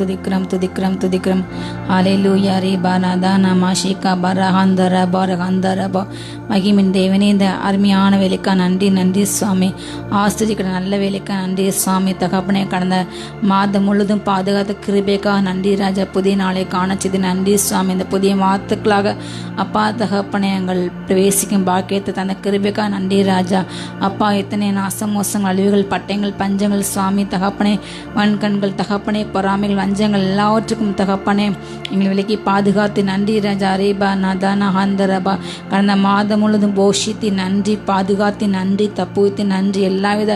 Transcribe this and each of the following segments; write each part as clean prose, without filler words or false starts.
துதிக்கிறோம் துதிக்கிறோம் துதிக்கிறோம். ஹல்லேலூயா. ரீபா நாதானா மாஷிகா பரஹந்தர பரஹந்தர மகிமின் தேவனே, இந்த அருமையான வேலைக்கா நன்றி நன்றி சுவாமி. ஆஸ்திரிக்கிற நல்ல வேலைக்கா நன்றி சுவாமி. தகப்பனே, கடந்த மாதம் முழுதும் பாதுகாத்த கிருபைக்காக நன்றி ராஜா. புதிய நாளை காணச்சது நன்றி சுவாமி. இந்த புதிய மாதத்துக்களாக அப்பா தகப்பனே எங்கள் பிரவேசிக்கும் பாக்கியத்தை தந்த கிருபைக்காக நன்றி ராஜா. அப்பா, எத்தனை நாசம் மோசங்கள் அழிவுகள் பட்டயங்கள் பஞ்சங்கள் சுவாமி தகப்பனே, வன்கண்கள் தகப்பனே, பொறாமைகள் வஞ்சங்கள் எல்லாவற்றுக்கும் தகப்பனே எங்கள் விலைக்கு பாதுகாத்து நன்றி ராஜா. ரேபா நதானா ஹந்தரபா, கடந்த மாதம் முழுதும் போஷித்து நன்றி, பாதுகாத்து நன்றி, தப்புவித்து நன்றி. எல்லாவித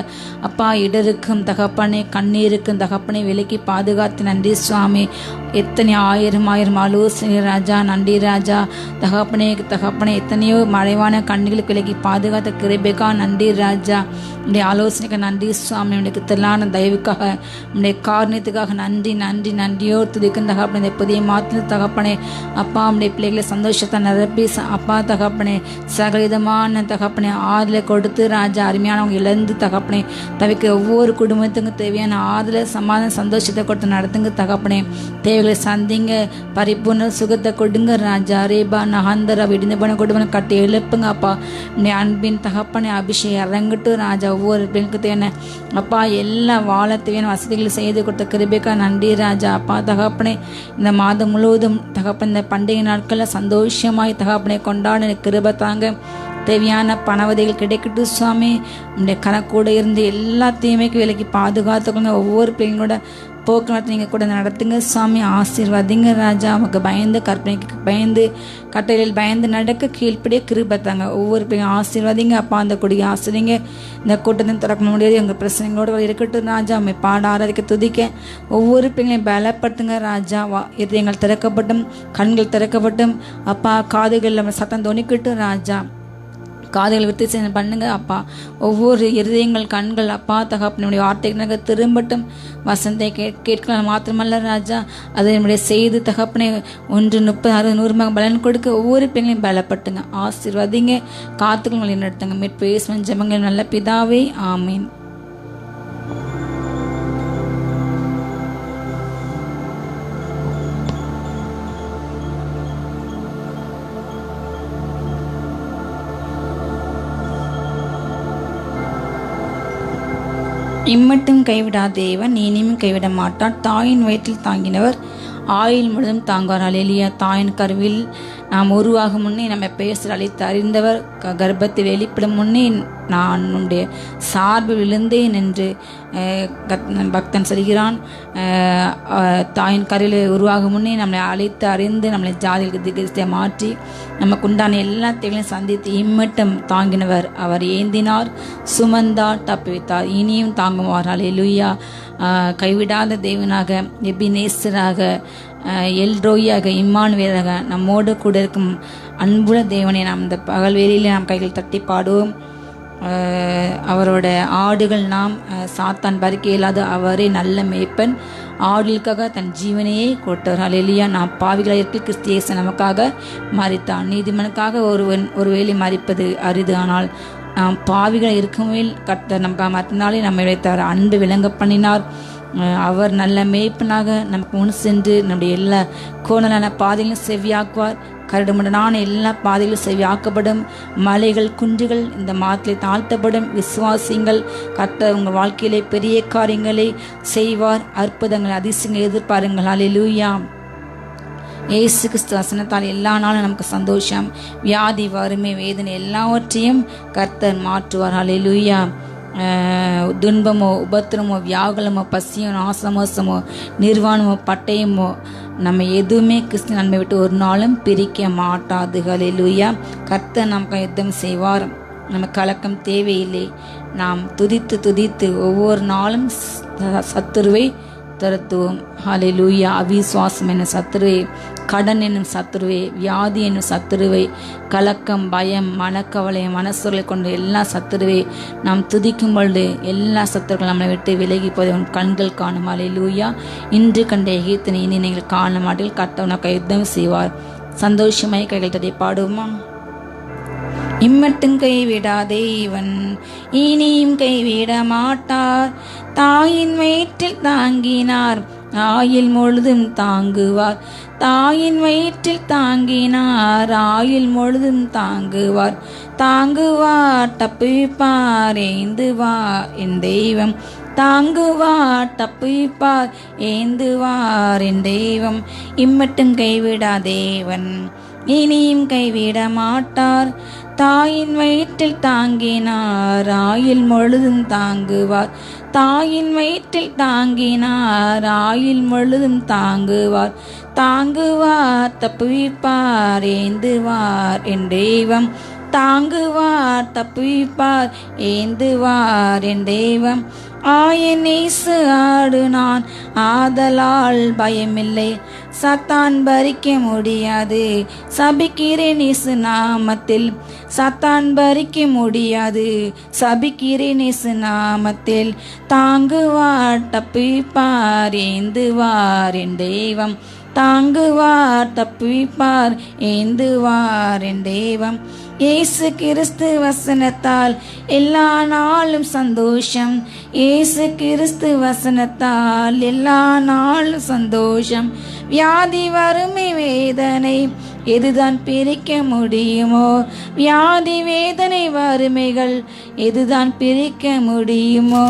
அப்பா இடருக்கும் தகப்பனே, கண்ணீருக்கும் தகப்பனே விலைக்கு பாதுகாத்து நன்றி சுவாமி. எத்தனை ஆயிரம் ஆயிரம் ஆலோசனை ராஜா. நன்றி ராஜா தகப்பனே தகப்பனே, எத்தனையோ மறைவான கண்ணிகளுக்கு விலைக்கு பாதுகாத்த கிருபைக்கா நன்றி ராஜா. உடைய ஆலோசனைக்கு நன்றி சுவாமி. உடைய திரளான தயவுக்காக, உடைய காரணத்துக்காக நன்றி நன்றி நன்றியோ துதிக்கும் தகப்பனே. இந்த புதிய மாதத்தில் தகப்பனே அப்பா, உடைய பிள்ளைகளை சந்தோஷத்தை நிரப்பி அப்பா தகப்பனே சகலிதமான தகப்பனே ஆறுதலை கொடுத்து ராஜா. அருமையானவங்க இழந்து தகப்பனே தவிக்க ஒவ்வொரு குடும்பத்துக்கும் தேவையான ஆறுதலை சமாதான சந்தோஷத்தை கொடுத்து நடத்துங்க தகப்பனே. தேவைகளை சந்திங்க, பரிபூர்ண சுகத்தை கொடுங்க ராஜா. ரேபா நகந்தர விடிந்த பண்ண கொடுப்பன கட்டி எழுப்புங்க அப்பா. உடைய அன்பின் தகப்பனே அபிஷேகம் இறங்கட்டு ராஜா. ஒவ்வொரு பெண்ணுக்கு தேவையான அப்பா எல்லா வாழ தேவையான வசதிகளை செய்து கொடுத்த கிருபைக்கா நன்றி ராஜா. அப்பா தகப்பனே, இந்த மாதம் முழுவதும் தகப்பன் இந்த பண்டிகை நாட்களில் சந்தோஷமாய் தகப்பனை கொண்டாட கிருபை தாங்க. தேவையான பணவதைகள் கிடைக்கட்டும் சுவாமி. உங்களுடைய கணக்கூட இருந்து எல்லா தீமைக்கும் விலைக்கு பாதுகாத்துக்கோங்க. ஒவ்வொரு பிள்ளைங்களோட போக்குவரத்து நீங்கள் கூட நடத்துங்க சுவாமி. ஆசீர்வாதிங்க ராஜா. நமக்கு பயந்து கற்பனைக்கு பயந்து கட்டையில் பயந்து நடக்க கீழ்ப்படியே கிருபை தாங்க. ஒவ்வொரு பிள்ளைங்க ஆசீர்வாதிங்க அப்பா. அந்த கொடியை ஆசிரியங்க. இந்த கூட்டத்தையும் திறக்க முடியாது எங்கள் பிரச்சனைகளோட இருக்கட்டும் ராஜா. அம்மை பாட ஆராதிக்க துதிக்க ஒவ்வொரு பிள்ளைங்களையும் பலப்படுத்துங்க ராஜா. இதயங்கள் திறக்கப்பட்டும், கண்கள் திறக்கப்பட்டும் அப்பா. காதுகள் நம்ம சத்தம் துணிக்கட்டும் ராஜா. காதுகள் வித்து பண்ணுங்க அப்பா. ஒவ்வொரு இருதயங்கள் கண்கள் அப்பா தகப்பனுடைய வார்த்தைகள் திரும்பட்டும். வசந்தை கேட்கலாம் மாத்திரமல்ல ராஜா, அதை நம்முடைய செய்து தகப்பனை 1 30 60 100 பலன் கொடுக்க ஒவ்வொரு பெண்களையும் பலப்பட்டுங்க. ஆசீர்வாதிங்க, காத்துக்கள் நடத்துங்க. மீட்பு ஜெபங்கள் நல்ல பிதாவே, ஆமீன். இம்மட்டும் கைவிடா தேவன் இனியும் கைவிட மாட்டார். தாயின் வயிற்றில் தாங்கினவர் ஆயுள் முழுதும் தாங்குவார். ஹல்லேலூயா. தாயின் கருவில் நாம் உருவாகும் முன்னே நம்ம பேசுகிற அழைத்து அறிந்தவர். கர்ப்பத்தில் வெளிப்படும் முன்னே நான் உன்னுடைய சார்பில் விழுந்தேன் என்று பக்தன் சொல்கிறான். தாயின் கருவில் உருவாகும் முன்னே நம்மளை அழைத்து அறிந்து நம்மளை ஜாதிகளுக்கு திகத்தை மாற்றி நமக்கு உண்டான எல்லா தேவையும் சந்தித்து இம்மட்டும் தாங்கினவர். அவர் ஏந்தினார், சுமந்தார், தப்புவித்தார், இனியும் தாங்குவார். ஹல்லேலூயா. கைவிடாத தேவனாக, எபினேசராக, எல்ரோயாக, இம்மானுவேலாக நம்மோடு கூட இருக்கும் அன்புள்ள தேவனை நாம் இந்த பகல் வேளையிலே நாம் கைகள் தட்டி பாடுவோம். அவரோட ஆடுகள் நாம் சாத்தான் பறிக்க இயலாது. அவரே நல்ல மேய்ப்பன், ஆடுகளுக்காக தன் ஜீவனையே கொடுத்தவர். ஹல்லேலூயா. நாம் பாவிகளாக இருக்க கிறிஸ்து இயேசு நமக்காக மரித்தான். நீதிமனுக்காக ஒரு வேளை மரிப்பது அரிது. ஆனால் நாம் பாவிகளாக இருக்கும்போது கர்த்தர் நமக்காக மறுநாளே நம்மை வைத்தார். அன்பு விளங்க பண்ணினார். அவர் நல்ல மேய்ப்பனாக நமக்கு முன் சென்று நம்முடைய எல்லா கோணலான பாதைகளும் செவ்வியாக்குவார். கரடுமுரடான எல்லா பாதைகளும் செவ்வியாக்கப்படும். மலைகள் குன்றுகள் இந்த மாதத்திலே தாழ்த்தப்படும். விசுவாசிங்கள், கர்த்தர் உங்கள் வாழ்க்கையிலே பெரிய காரியங்களை செய்வார். அற்புதங்கள் அதிசயங்கள் எதிர்பாருங்கள். ஹல்லேலூயா. இயேசு கிறிஸ்து வசனத்தால் எல்லா நாளும் நமக்கு சந்தோஷம், வியாதி, வறுமை, வேதனை எல்லாவற்றையும் கர்த்தர் மாற்றுவார். ஹல்லேலூயா. துன்பமோ, உபத்திரமோ, வியாகுலமோ, பசியோ, நாசமோசமோ, நிர்வாணமோ, பட்டயமோ நம்ம எதுவுமே கிறிஸ்து நன்மை விட்டு ஒரு நாளும் பிரிக்க மாட்டாது. ஹல்லேலூயா. கர்த்தர் நமக்கு யுத்தம் செய்வார். நமக்கு கலக்கம் தேவையில்லை. நாம் துதித்து துதித்து ஒவ்வொரு நாளும் சத்துருவை துரத்துவோம். ஹல்லேலூயா. அவிசுவாசம் என்னும் சத்துருவை, கடன் என்னும் சத்துருவை, வியாதி என்னும் சத்துருவை, கலக்கம், பயம், மனக்கவலை, மனசுகளை கொண்ட எல்லா சத்துருவை நாம் துதிக்கும் பொழுது எல்லா சத்துருக்கள் நம்மளை விட்டு விலகி போய் கண்கள் காணும். ஹல்லேலூயா. இன்று கண்ட எகிப்தினை இனி நீங்கள் காண மாட்டீர்கள். கர்த்தர் நமக்கு யுத்தம் செய்வார். சந்தோஷமாய் கைகள் தட்டி பாடுவோமா? இம்மட்டும் கைவிடாதே இவன் இனியும் கைவிட மாட்டார். தாயின் வயிற்றில் தாங்கினார், ஆயுள் முழுதும் தாங்குவார். தாயின் வயிற்றில் தாங்கினார், ஆயுள் முழுதும் தாங்குவார். தாங்குவார், தப்புவிப்பார், ஏந்துவார் என் தெய்வம். தாங்குவார், தப்புவிப்பார், ஏந்துவார் என் தெய்வம். இம்மட்டும் கைவிடா தேவன், இனியும் கைவிட மாட்டார். தாயின் வயிற்றில் தாங்கினார், ஆயுள் முழுதும் தாங்குவார். தாயின் வயிற்றில் தாங்கினார், ஆயுள் முழுதும் தாங்குவார். தாங்குவார், தப்புவிப்பார், ஏந்துவார் என் தெய்வம். தாங்குவார், தப்புவிப்பார், ஏந்துவார் என் தெய்வம். ஆயனேசு ஆடு நான், ஆதலால் பயமில்லை. சத்தான் பறிக்க முடியாது, சபிக்கிறேன் இயேசு நாமத்தில். சத்தான் பறிக்க முடியாது, சபிக்கிறேன் இயேசு நாமத்தில். தாங்குவார், தப்புவிப்பார், ஏந்துவார் என் தெய்வம். தாங்குவார், தப்புவிப்பார், ஏந்துவார் என் தெய்வம். இயேசு கிறிஸ்து வசனத்தால் எல்லா நாளும் சந்தோஷம். இயேசு கிறிஸ்து வசனத்தால் எல்லா நாளும் சந்தோஷம். வியாதி, வறுமை, வேதனை எதுதான் பிரிக்க முடியுமோ? வியாதி, வேதனை, வறுமைகள் எதுதான் பிரிக்க முடியுமோ?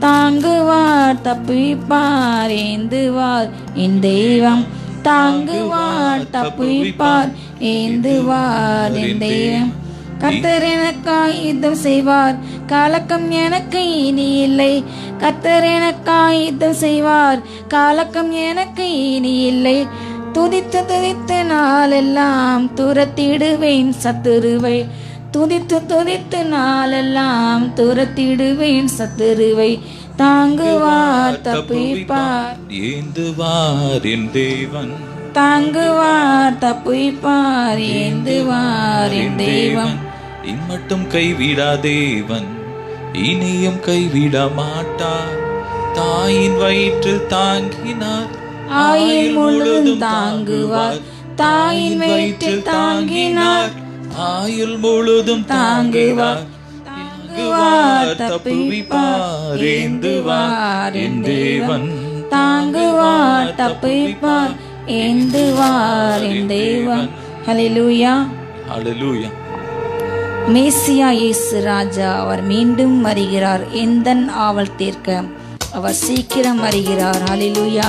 தாங்குவார், தப்புவிப்பார், ஏந்துவார் என் தெய்வம். தாங்குவார், தப்புவிப்பார், ஏந்துவார் என் தெய்வம். கர்த்தர் எனக்காய் யுத்தம் செய்வார், கலக்கம் எனக்கு இனி இல்லை. கர்த்தர் எனக்காய் யுத்தம் செய்வார், கலக்கம் எனக்கு இனி இல்லை. துதித்து துதித்து நாளெல்லாம் துரத்திடுவேன் சத்துருவை. துதித்து துதித்து நாளெல்லாம் துரத்திடுவேன் சத்துருவை. தாங்குவார், தப்புவிப்பார், ஏந்துவார் என் தேவன். தாங்குவார், தப்புவிப்பார், ஏந்துவார் என் தெய்வம். இம்மட்டும் கைவிடா தேவன், இனியும் கைவிட மாட்டார். தாயின் வயிற்றில் தாங்கினார், ஆயுள் முழுதும் தாங்குவார். தாயின் வயிற்றில் தாங்கினார், ஆயுள் முழுதும் தாங்குவார். தாங்குவார், தப்புவிப்பார், ஏந்துவார் என் தேவன். தாங்குவார், தப்புவிப்பார், ஏந்துவார் என் தெய்வம். ஹல்லேலூயா, ஹல்லேலூயா. மேசியா இயேசு ராஜா அவர் மீண்டும் வருகிறார். எந்தன் ஆவல் தீர்க்க அவர் சீக்கிரம் வருகிறார். ஹல்லேலூயா.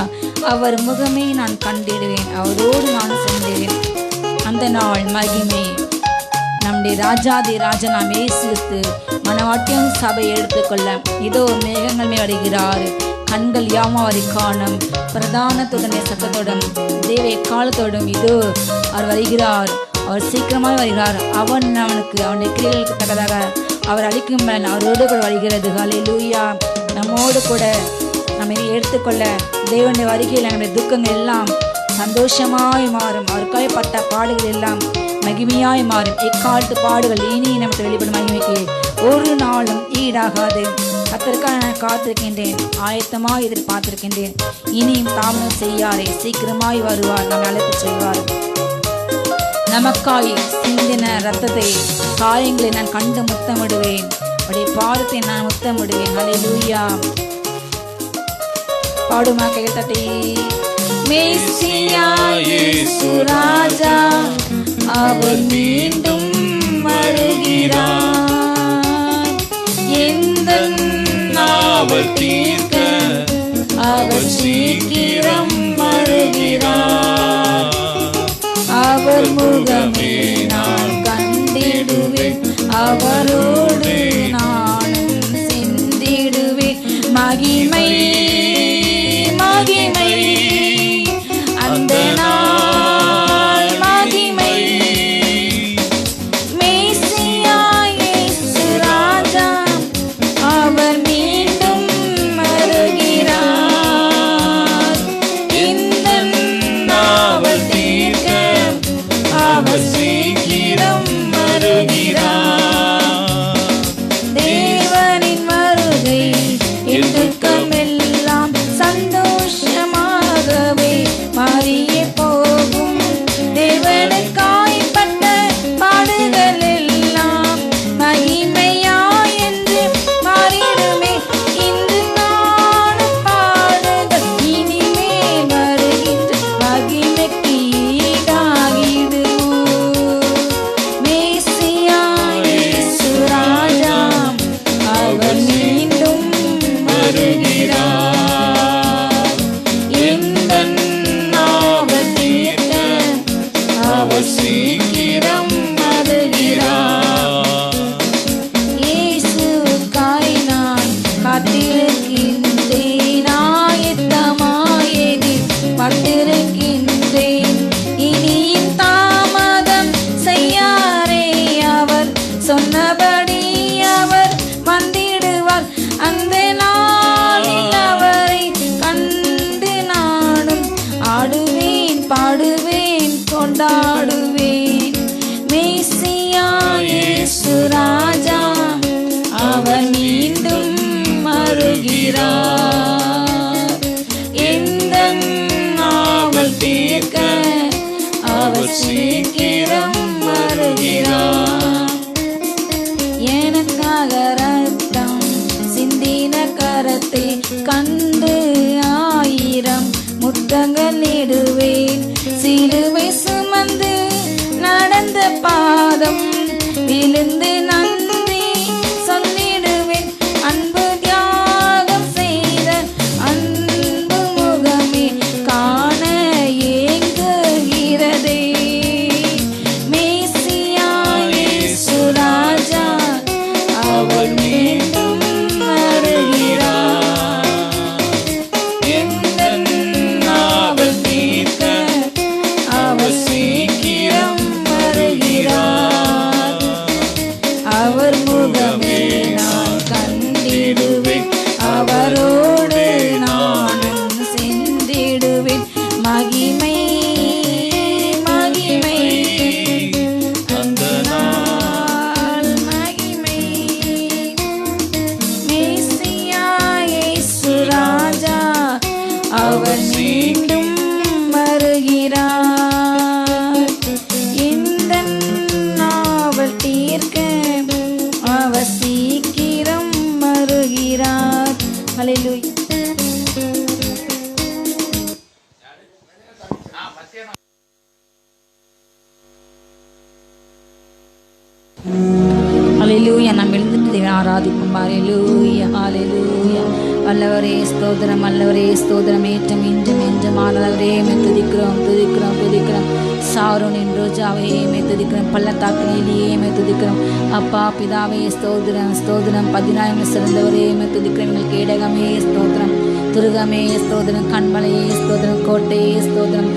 அவர் முகமே நான் கண்டிடுவேன், அவரோடு நான் சென்றிடுவேன். அந்த நாள் மகிமை நம்முடைய ராஜாதி ராஜா நாம் இயேசு மனவாட்டியம் சபை எடுத்துக்கொள்ள இதோ மேகங்கள் மேல் வருகிறார். கண்கள் யாவும் அவரை காணும். பிரதானத்துடனே சத்தத்துடன் தேவை காலத்தோடும் இதோ அவர் வருகிறார். அவர் சீக்கிரமாக வருகிறார். அவனுக்கு அவனுடைய கிரியைகளுக்கு தக்கதாக அவர் அளிக்கும் பலன் அவரோடு கூட வருகிறது. ஹல்லேலூயா. நம்மோடு கூட நம்மை எடுத்துக்கொள்ள தேவனுடைய வருகையில் நம்முடைய துக்கங்கள் எல்லாம் சந்தோஷமாய் மாறும். அவருக்காய் பட்ட பாடுகள் எல்லாம் மகிமையாய் மாறும். இக்காலத்து பாடுகள் இனி நமக்கு வெளிப்படும் மகிமைக்கு ஒரு நாளும் ஈடாகாது. கர்த்தருக்காக நான் காத்திருக்கின்றேன், ஆயத்தமாய் எதிர்பார்த்திருக்கின்றேன். இனியும் தாமதம் செய்யாரே, சீக்கிரமாய் வருவார், நம்மை அழைத்து செல்வார். நமக்காய் சிந்தின ரத்தத்தை காயங்களை நான் கண்டு முத்தமிடுவேன், அவருடைய பாதத்தை நான் முத்தமிடுவேன். ஹல்லேலூயா. பாடுமா கைத்தட்டி. மேசியா இயேசு ராஜா அவர் மீண்டும் வருகிறார். எந்தன் ஆவல் தீர்க்க அவர் சீக்கிரம் வருகிறார். அவர் முகமே நான் கண்டிடுவேன், அவரோடு நானும் சென்றிடுவேன். மகிமை மகிமை அந்த நாள் மகிமை. மேசியா இயேசு ராஜா அவர் மீண்டும் வருகிறார். இந்த நாவல் தீர்க்க அவர் சீக்கிரம் வருகிறார். தேவனின் வருகை என் துக்கமெல்லாம் சந்தோஷமாகவே மாறியே போகும். தேவனுக்காய் பட்ட பாடுகள் எல்லாம் மகிமையா என்று மாறிடுமே. இன்று காணும் பாடுகள் இனிமே அவர் சீக்கிரம் வருகிறார். எனக்காக ரத்தம் சிந்தின கரத்தை கண்டு 1000 முத்தங்கள் இடுவேன். சிலுவை சுமந்து நடந்த பாதம் விழுந்து நன்றி சொல்லிடுவேன். அன்பு தியாகம் செய்த அன்பு முகமே காண ஏங்குகிறதே. மேசியா இயேசு ராஜா அவர் மீண்டும் வருகிறார். எந்தன் நாவல் தீர்க்க அவர் சீக்கிரம் வருகிறார். அவர் முகமே நான் கண்டிடுவேன். அவரோடு நானும் சென்றிடுவேன். மகிமை மகிமை அந்த நாள் மகிமை. மேசியா இயேசு ராஜா அவர் மீண்டும் வருகிறார். இந்த நாவல் தீர்க்க அவர் சீக்கிரம் வருகிறார். ஹல்லேலூயா. ஹல்லேலூயா. நாம் எழுந்துட்டு தேவனை ஆராதிப்போம். ஹல்லேலூயா ஹல்லேலூயா. வல்லவரே ஸ்தோத்திரம், வல்லவரே ஸ்தோத்திரம். ஏற்றம் இன்றும் என்றும் ஆனவரே துதிக்கிறோம் துதிக்கிறோம் துதிக்கிறோம். சாரோனின் ரோஜாவே துதிக்கிறோம். பள்ளத்தாக்கின் எலியே துதிக்கிறோம். அப்பா பிதாவே ஸ்தோத்திரம் ஸ்தோத்திரம். 14 சிறந்தவரே துதிக்கிறோம். எங்கள் கேடகமே ஸ்தோத்திரம், துருகமே ஸ்தோத்திரம், கண்மலையே ஸ்தோத்திரம், கோட்டையே ஸ்தோத்திரம்.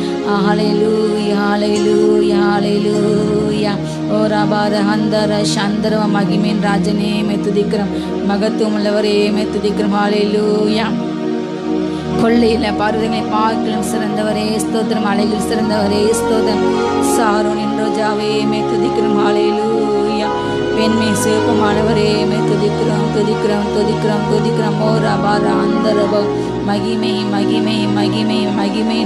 ஹல்லேலூயா ஹல்லேலூயா ஹல்லேலூயா. ஓ ரபார ஹந்தர சந்தரவ மகிமேன் ராஜனே துதிக்கிறோம். மகத்துவம் உள்ளவரே துதிக்கிறோம். ஹல்லேலூயா. கொள்ளையில பருவங்களை பார்க்கலும் சிறந்தவரே ஸ்தோத்திரம். அலையில் சிறந்தவரே ஸ்தோத்திரம். சாரோனின் ரோஜாவே துதிக்கிறோம். ஹல்லேலூயா. பெண்மை சிவப்புமானவரே துதிக்கிறோம் துதிக்கிறோம் துதிக்கிறோம் துதிக்கிறோம். ஓ ரபார அந்தரபோ மகிமை மகிமை மகிமை மகிமை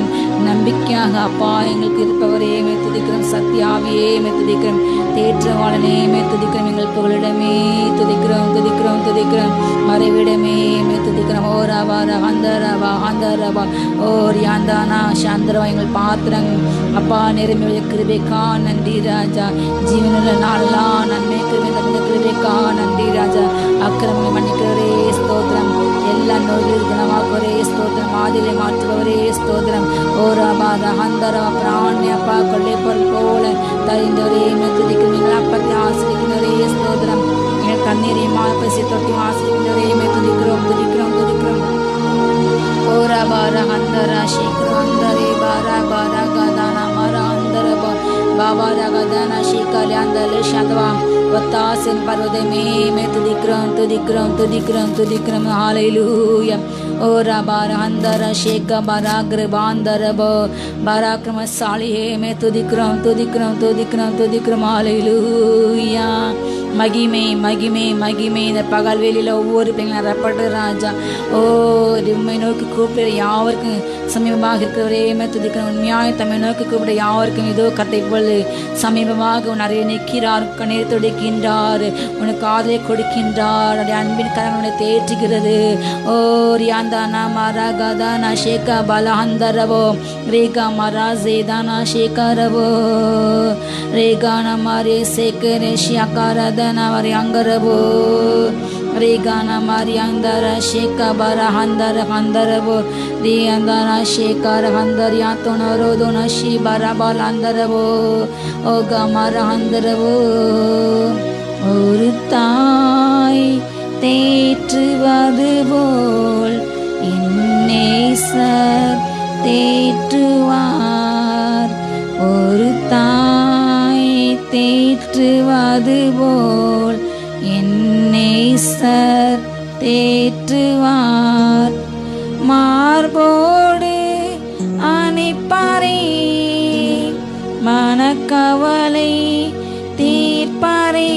நம்பிக்கையாக அப்பா எங்களுக்கு இருப்பவரே துதிக்கிறோம். சத்தியாவியே துதிக்கிறோம். தேற்றவாளனே துதிக்கிறோம். எங்கள் புகலிடமே துதிக்கிறோம் துதிக்கிறோம் துதிக்கிறோம். மறைவிடமே துதிக்கிறோம். ஓ ரபார அந்தரபா அந்தரபா ஓ ரியாந்தானா சாந்தரவா எங்கள் பாத்திரம் அப்பா நிரம்பி கிருபைக்கா நன்றி ராஜா. ஜீவனுள்ள நாளெல்லாம் நன்மை கிருபைக்கா நன்றி ராஜா. அக்கிரமங்களை மன்னிக்கிறவரே ஸ்தோத்திரம். எல்லா நோய்களும் குணமாக்குவரே ஸ்தோத்திரம். ஆதிலை மாற்றுபவரே ஸ்தோத்திரம். ஓ ரபார அந்தரவா பிராணி அப்பா கொள்ளை பொருள் போல தரிந்தவரே துதிக்கிறோம். எங்கள் அப்பத்தை ஆசிரிக்கிறவரே ஸ்தோத்திரம். எங்கள் கண்ணீரை பசி தொட்டி ஆசிரிக்கிறவரே துதிக்கிறோம் துதிக்கிறோம் துதிக்கிறோம். ஓ ரபார அந்தர சீக்கிரம் அந்தரே பாரா பாரா கதானா மர அந்தர பாபா ரகதானா சீக்காலி அந்தலே சந்தவா ஒத்தாசின் பர்வதமே துதிக்கிறோம் துதிக்கிறோம் துதிக்கிறோம் துதிக்கிறோம். ஹல்லேலூயா. ஓ ரபார அந்தர ஷேக்க பராக்ர பாந்தரபோ பராக்கிரமசாலியே துதிக்கிறோம் துதிக்கிறோம் துதிக்கிறோம் துதிக்கிறோம். ஹல்லேலூயா. மகிமை மகிமை மகிமை. இந்த பகல் வேலையில் ஒவ்வொரு பெண்களும் அறப்பட்டு ராஜா ஓ உண்மை நோக்கி கூப்பிட யாவருக்கும் சமீபமாக இருக்கிறவரே துதிக்கிறோம். உண்மையாய் தம்மை நோக்கி கூப்பிட யாவருக்கும் இதோ கட்டை போல் சமீபமாக உன் அறையை நிற்கிறார். கண்ணீர் துடைக்கின்றார். உனக்கு காதலை கொடுக்கின்றார். அவருடைய அன்பின் கரங்களை தேற்றுகிறது. ஓ ரியாந்தானா மரா கதானா ஷேகா பலஹந்தரவோ ரேகா மரா ஜேதானா ஷேகரவோ ரேகானா மாரே சேகரே ஷியாகாரதனா வரி அங்கரவோ ரேகானா மாரி அந்தர ஷேகா பரா ஹந்தர ஹந்தரவோ ரே அந்தனா ஷேகர ஹந்தர் யாத்தோனரோ தோனஷி பரபால் அந்தரவோ ஓ கமர ஹந்தரவோ. ஒரு தாய் தேற்றுவது போல் என்னேசர் தேற்றுவார். ஒரு தாய் தேற்றுவது போல் என்னேசர் தேற்றுவார். மார்போடு அணைப்பாரே மனக்கவலை தீர்ப்பாரே.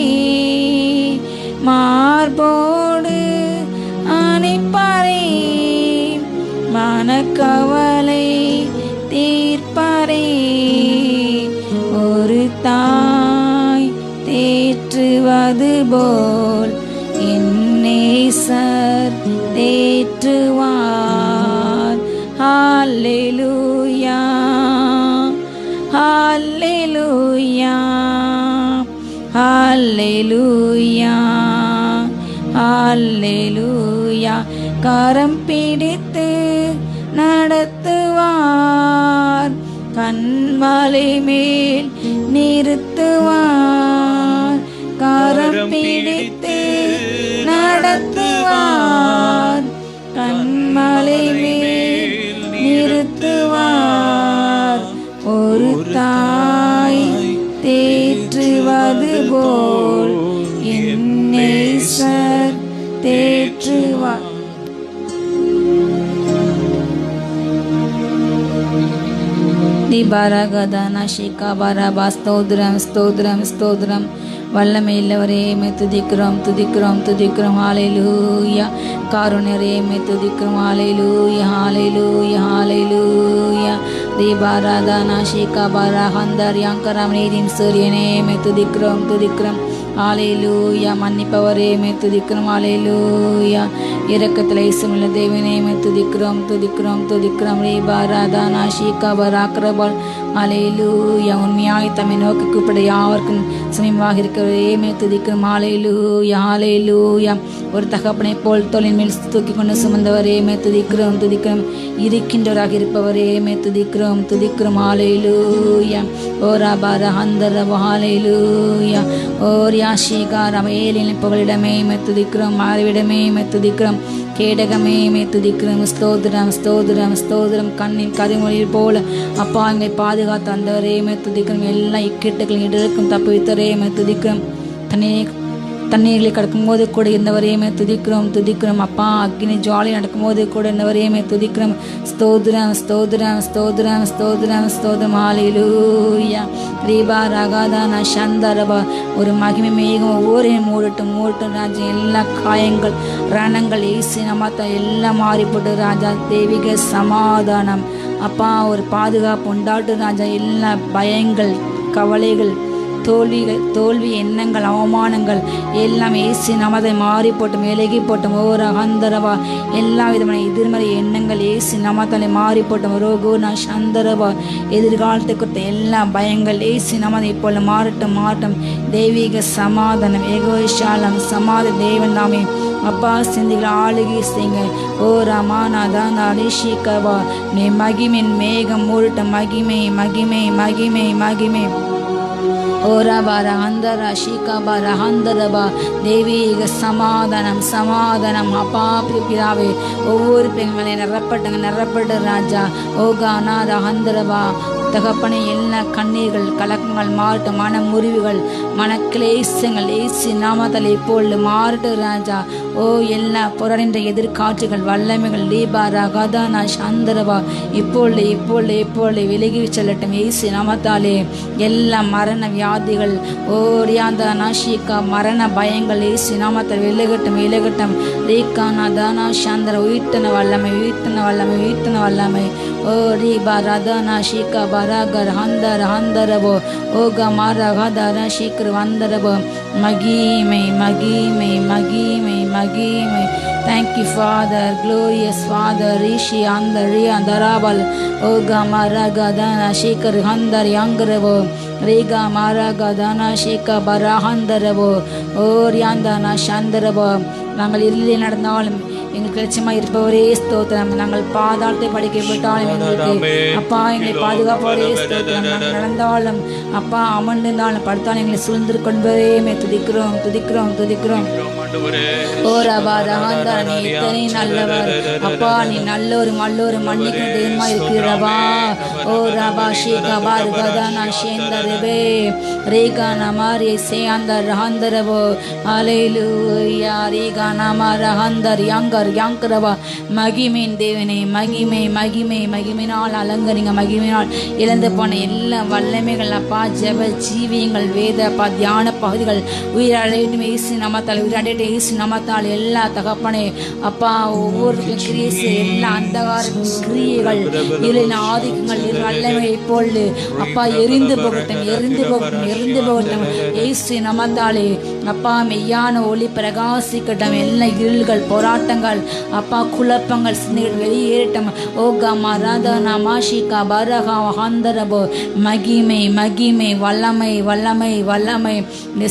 மார்போடு அணைப்பாரே மனக்கவலை தீர்ப்பாரே. போல் என் நேசர் தேற்றுவார். ஹல்லேலூயா ஹல்லேலூயா ஹல்லேலூயா ஹல்லேலூயா. கரம் பிடித்து நடத்துவார், கண்மலை மேல் நிறுத்துவார். கரம் பிடித்து நடத்துவார், கண்மலை மேல் நிறுத்துவார். ஒரு தாய் தேற்றுவது போல் என் நேசர் தேற்றுவார். திபரகதன ஷிகபரபா. ஸ்தோத்திரம் ஸ்தோத்திரம் ஸ்தோத்திரம். வல்லமையுள்ளவரே மே துதிக்கிறோம் துதிக்கிறோம் துதிக்கிறோம். ஹல்லேலூயா. காருண்யரே மே துதிக்கிறோம். ஹல்லேலூயா ஹல்லேலூயா ஹல்லேலூயா. தீபாராதன ஷிகபரா ஹந்தர் யாங்கரம் நீதின் சூரியனே மே துதிக்கிறோம் துதிக்கிறோம். ஹல்லேலூயா. மன்னிப்பவரே மே துதிக்கிறோம். ஹல்லேலூயா. இரக்கத்தில் இயேசுவுள்ள தேவனே மே துதிக்கிறோம் துதிக்கிறோம் துதிக்கிறோம். தீபாராதன ஷிகபராக்ரபல். ஹல்லேலூயா. உண்மையாய் தம்மை நோக்கி கூப்பிட யாவருக்கும் சமீபமாக இருக்கிறவரே மே துதிக்கிறோம். ஹல்லேலூயா ஹல்லேலூயா. ஒரு தகப்பனை போல் தோளின் மேல் தூக்கி கொண்டு சுமந்தவரே மே துதிக்கிறோம் துதிக்கிறோம். இருக்கின்றவராக இருப்பவரே மே துதிக்கிறோம் துதிக்கிறோம். ஹல்லேலூயா. ஓ ரபர ஹந்தரப. ஹல்லேலூயா. ஓர் யாஷிகாரம் ஏலின் புகலிடமே மே துதிக்கிறோம். மாறிவிடமே மே துதிக்கிறோம். கேடகமே மே துதிக்கிறோம். ஸ்தோத்திரம் ஸ்தோத்திரம் ஸ்தோத்திரம். கண்ணின் கருமொழியில் போல அப்பா எங்களை பாதுகாத்து வந்தவரே மே துதிக்கிறோம். எல்லா இக்கட்டுகளும் இடருக்கும் தப்பு வைத்தவரே மே துதிக்கிறோம். தண்ணீர்களை கடக்கும்போது கூட இருந்தவரே மே துதிக்கிறோம் துதிக்கிறோம். அப்பா அக்னி ஜுவாலை நடக்கும்போது கூட இருந்தவரே மே துதிக்கிறோம். ஸ்தோத்திரம் ஸ்தோத்திரம் ஸ்தோத்திரம் ஸ்தோத்திரம் ஸ்தோத்திரம். ஹல்லேலூயா. ரீபா ரகாதான சந்தரபா. ஒரு மகிமை மேகம் ஒவ்வொரையும் மூடட்டும் மூடட்டும் ராஜா. எல்லா காயங்கள் ரணங்கள் ஏசி நமத்தா எல்லாம் மாறி போட்டு ராஜா. தெய்வீக சமாதானம் அப்பா ஒரு பாதுகாப்பு உண்டாட்டு ராஜா. எல்லா பயங்கள் கவலைகள் தோல்வி எண்ணங்கள் அவமானங்கள் எல்லாம் ஏசி நமதை மாறி போட்டும் விலகி போட்டும். ஓர அகந்தரவா. எல்லா விதமான எதிர்மறை எண்ணங்கள் ஏசி நமதலை மாறி போட்டும். ரோகோனா சந்தரவா. எதிர்காலத்தை குறித்த எல்லா பயங்கள் ஏசி நமதை இப்போது மாறட்டும் மாறட்டும். தெய்வீக சமாதானம் ஏகோஷாலம் சமாத தேவன் நாமே அப்பா சிந்திகள் ஆளுகை செய்யுங்க. ஓ ரமானாதான் அரிஷிகவா. நீ மகிமின் மேகம் மூடட்டும். மகிமை மகிமை மகிமை மகிமை. ஓரபர ஹந்தர ஷிகபர ஹந்தரபா. தெய்வீக சமாதானம் சமாதானம் அப்பா பிதாவே. ஒவ்வொரு பெண்களை நிரப்பட்டு ராஜா. ஓகானா ஹந்தரபா. தகப்பனை எல்லா கண்ணீர்கள் கலக்கங்கள் மாறட்டும். மன முறிவுகள் மனக்கிளேசங்கள் ஏசி நாமத்தில் இப்பொழுது மாறட்டு ராஜா. ஓ எல்லா புறநின்ற எதிர்காட்சிகள் வல்லமைகள் லீபா ரகதானா சந்தரவா இப்பொழுது இப்பொழுது இப்பொழுது விலகி செல்லட்டும் ஏசி நாமத்தாலே. எல்லா மரண வியாதிகள் ஓரியாந்த நாஷிகா மரண பயங்கள் ஏசி நாமத்தில் விலகட்டும் விலகட்டும். ரீகானா தானா சந்திர உயிர்த்தன வல்லமை உயிர்த்தன வல்லமை உயிர்த்தன வல்லமை. ஓ ரீபா ரதானா ஷிகா பராகர் ஹந்தர் ஹந்தரபோ. ஓகா மாரகதர சீக்கிர வந்தரபோ. மகிமை மகிமை மகிமை மகிமை. Thank you father. Glorious father. ரிஷி அந்தர் ரியாந்தராபல். ஓகா மாரகதன சீக்கர் ஹந்தர் யங்கரபோ. ரீகா மாரகதன ஷீகா பராஹந்தரபோ. ஓரியாந்தன சந்தரபோ. நாங்கள் இருளில் நடந்தாலும் எங்களுக்கு லட்சியமாக இருப்பவரே ஸ்தோத்திரம். நாங்கள் பாதாளத்தை படிக்கப்பட்டாலும் எங்களுக்கு அப்பா எங்களை பாதுகாப்பவரே ஸ்தோத்திரம். நாங்கள் நடந்தாலும் அப்பா அமர்ந்திருந்தாலும் படுத்தாலும் எங்களை சூழ்ந்து கொண்டவரே மே துதிக்கிறோம் துதிக்கிறோம் துதிக்கிறோம். ஓ ரபா ரகாந்தா. நீ இத்தனை நல்லவர் அப்பா. நீ நல்ல ஒரு மன்னிக்கிற தெய்வமா இருக்கிறவா. ஓ ரபா ஷீகா பாருகதானா ஷேந்தரபே. ரேகா நமாரி சேந்தர் ரஹந்தரபோ. ஹல்லேலூயா. ரேகா நமா ரஹந்தர் யங்கர் யாங்கரவா. மகிமையின் தேவனே, மகிமை மகிமை மகிமையினால் அலங்கரிங்க. மகிமையினால் இழந்து போன எல்லா வல்லமைகள் அப்பா, ஜெப ஜீவியங்கள், வேத அப்பா, தியான பகுதிகள் உயிரடையும் இயேசு நாமத்தால், உயிரடையிட்டு இயேசு நாமத்தால் எல்லா தகப்பனே அப்பா, ஒவ்வொரு கிரியேசு எல்லா அந்தகார கிரியைகள், இருளின் ஆதிக்கங்கள், இரு வல்லமை இப்பொழுது அப்பா எரிந்து போகட்டும், எரிந்து போகட்டும், எரிந்து போகட்டும் இயேசு நாமத்தாலே அப்பா. மெய்யான ஒளி பிரகாசிக்கட்டும். எல்லா இருள்கள், போராட்டங்கள் அப்பா, குழப்பங்கள், சிந்தைகள் வெளியேறட்டும். ஓ கமா ராதா நாமாஷிகா பரகா ஹந்தரபோ. மகிமை மகிமை வல்லமை வல்லமை வல்லமை,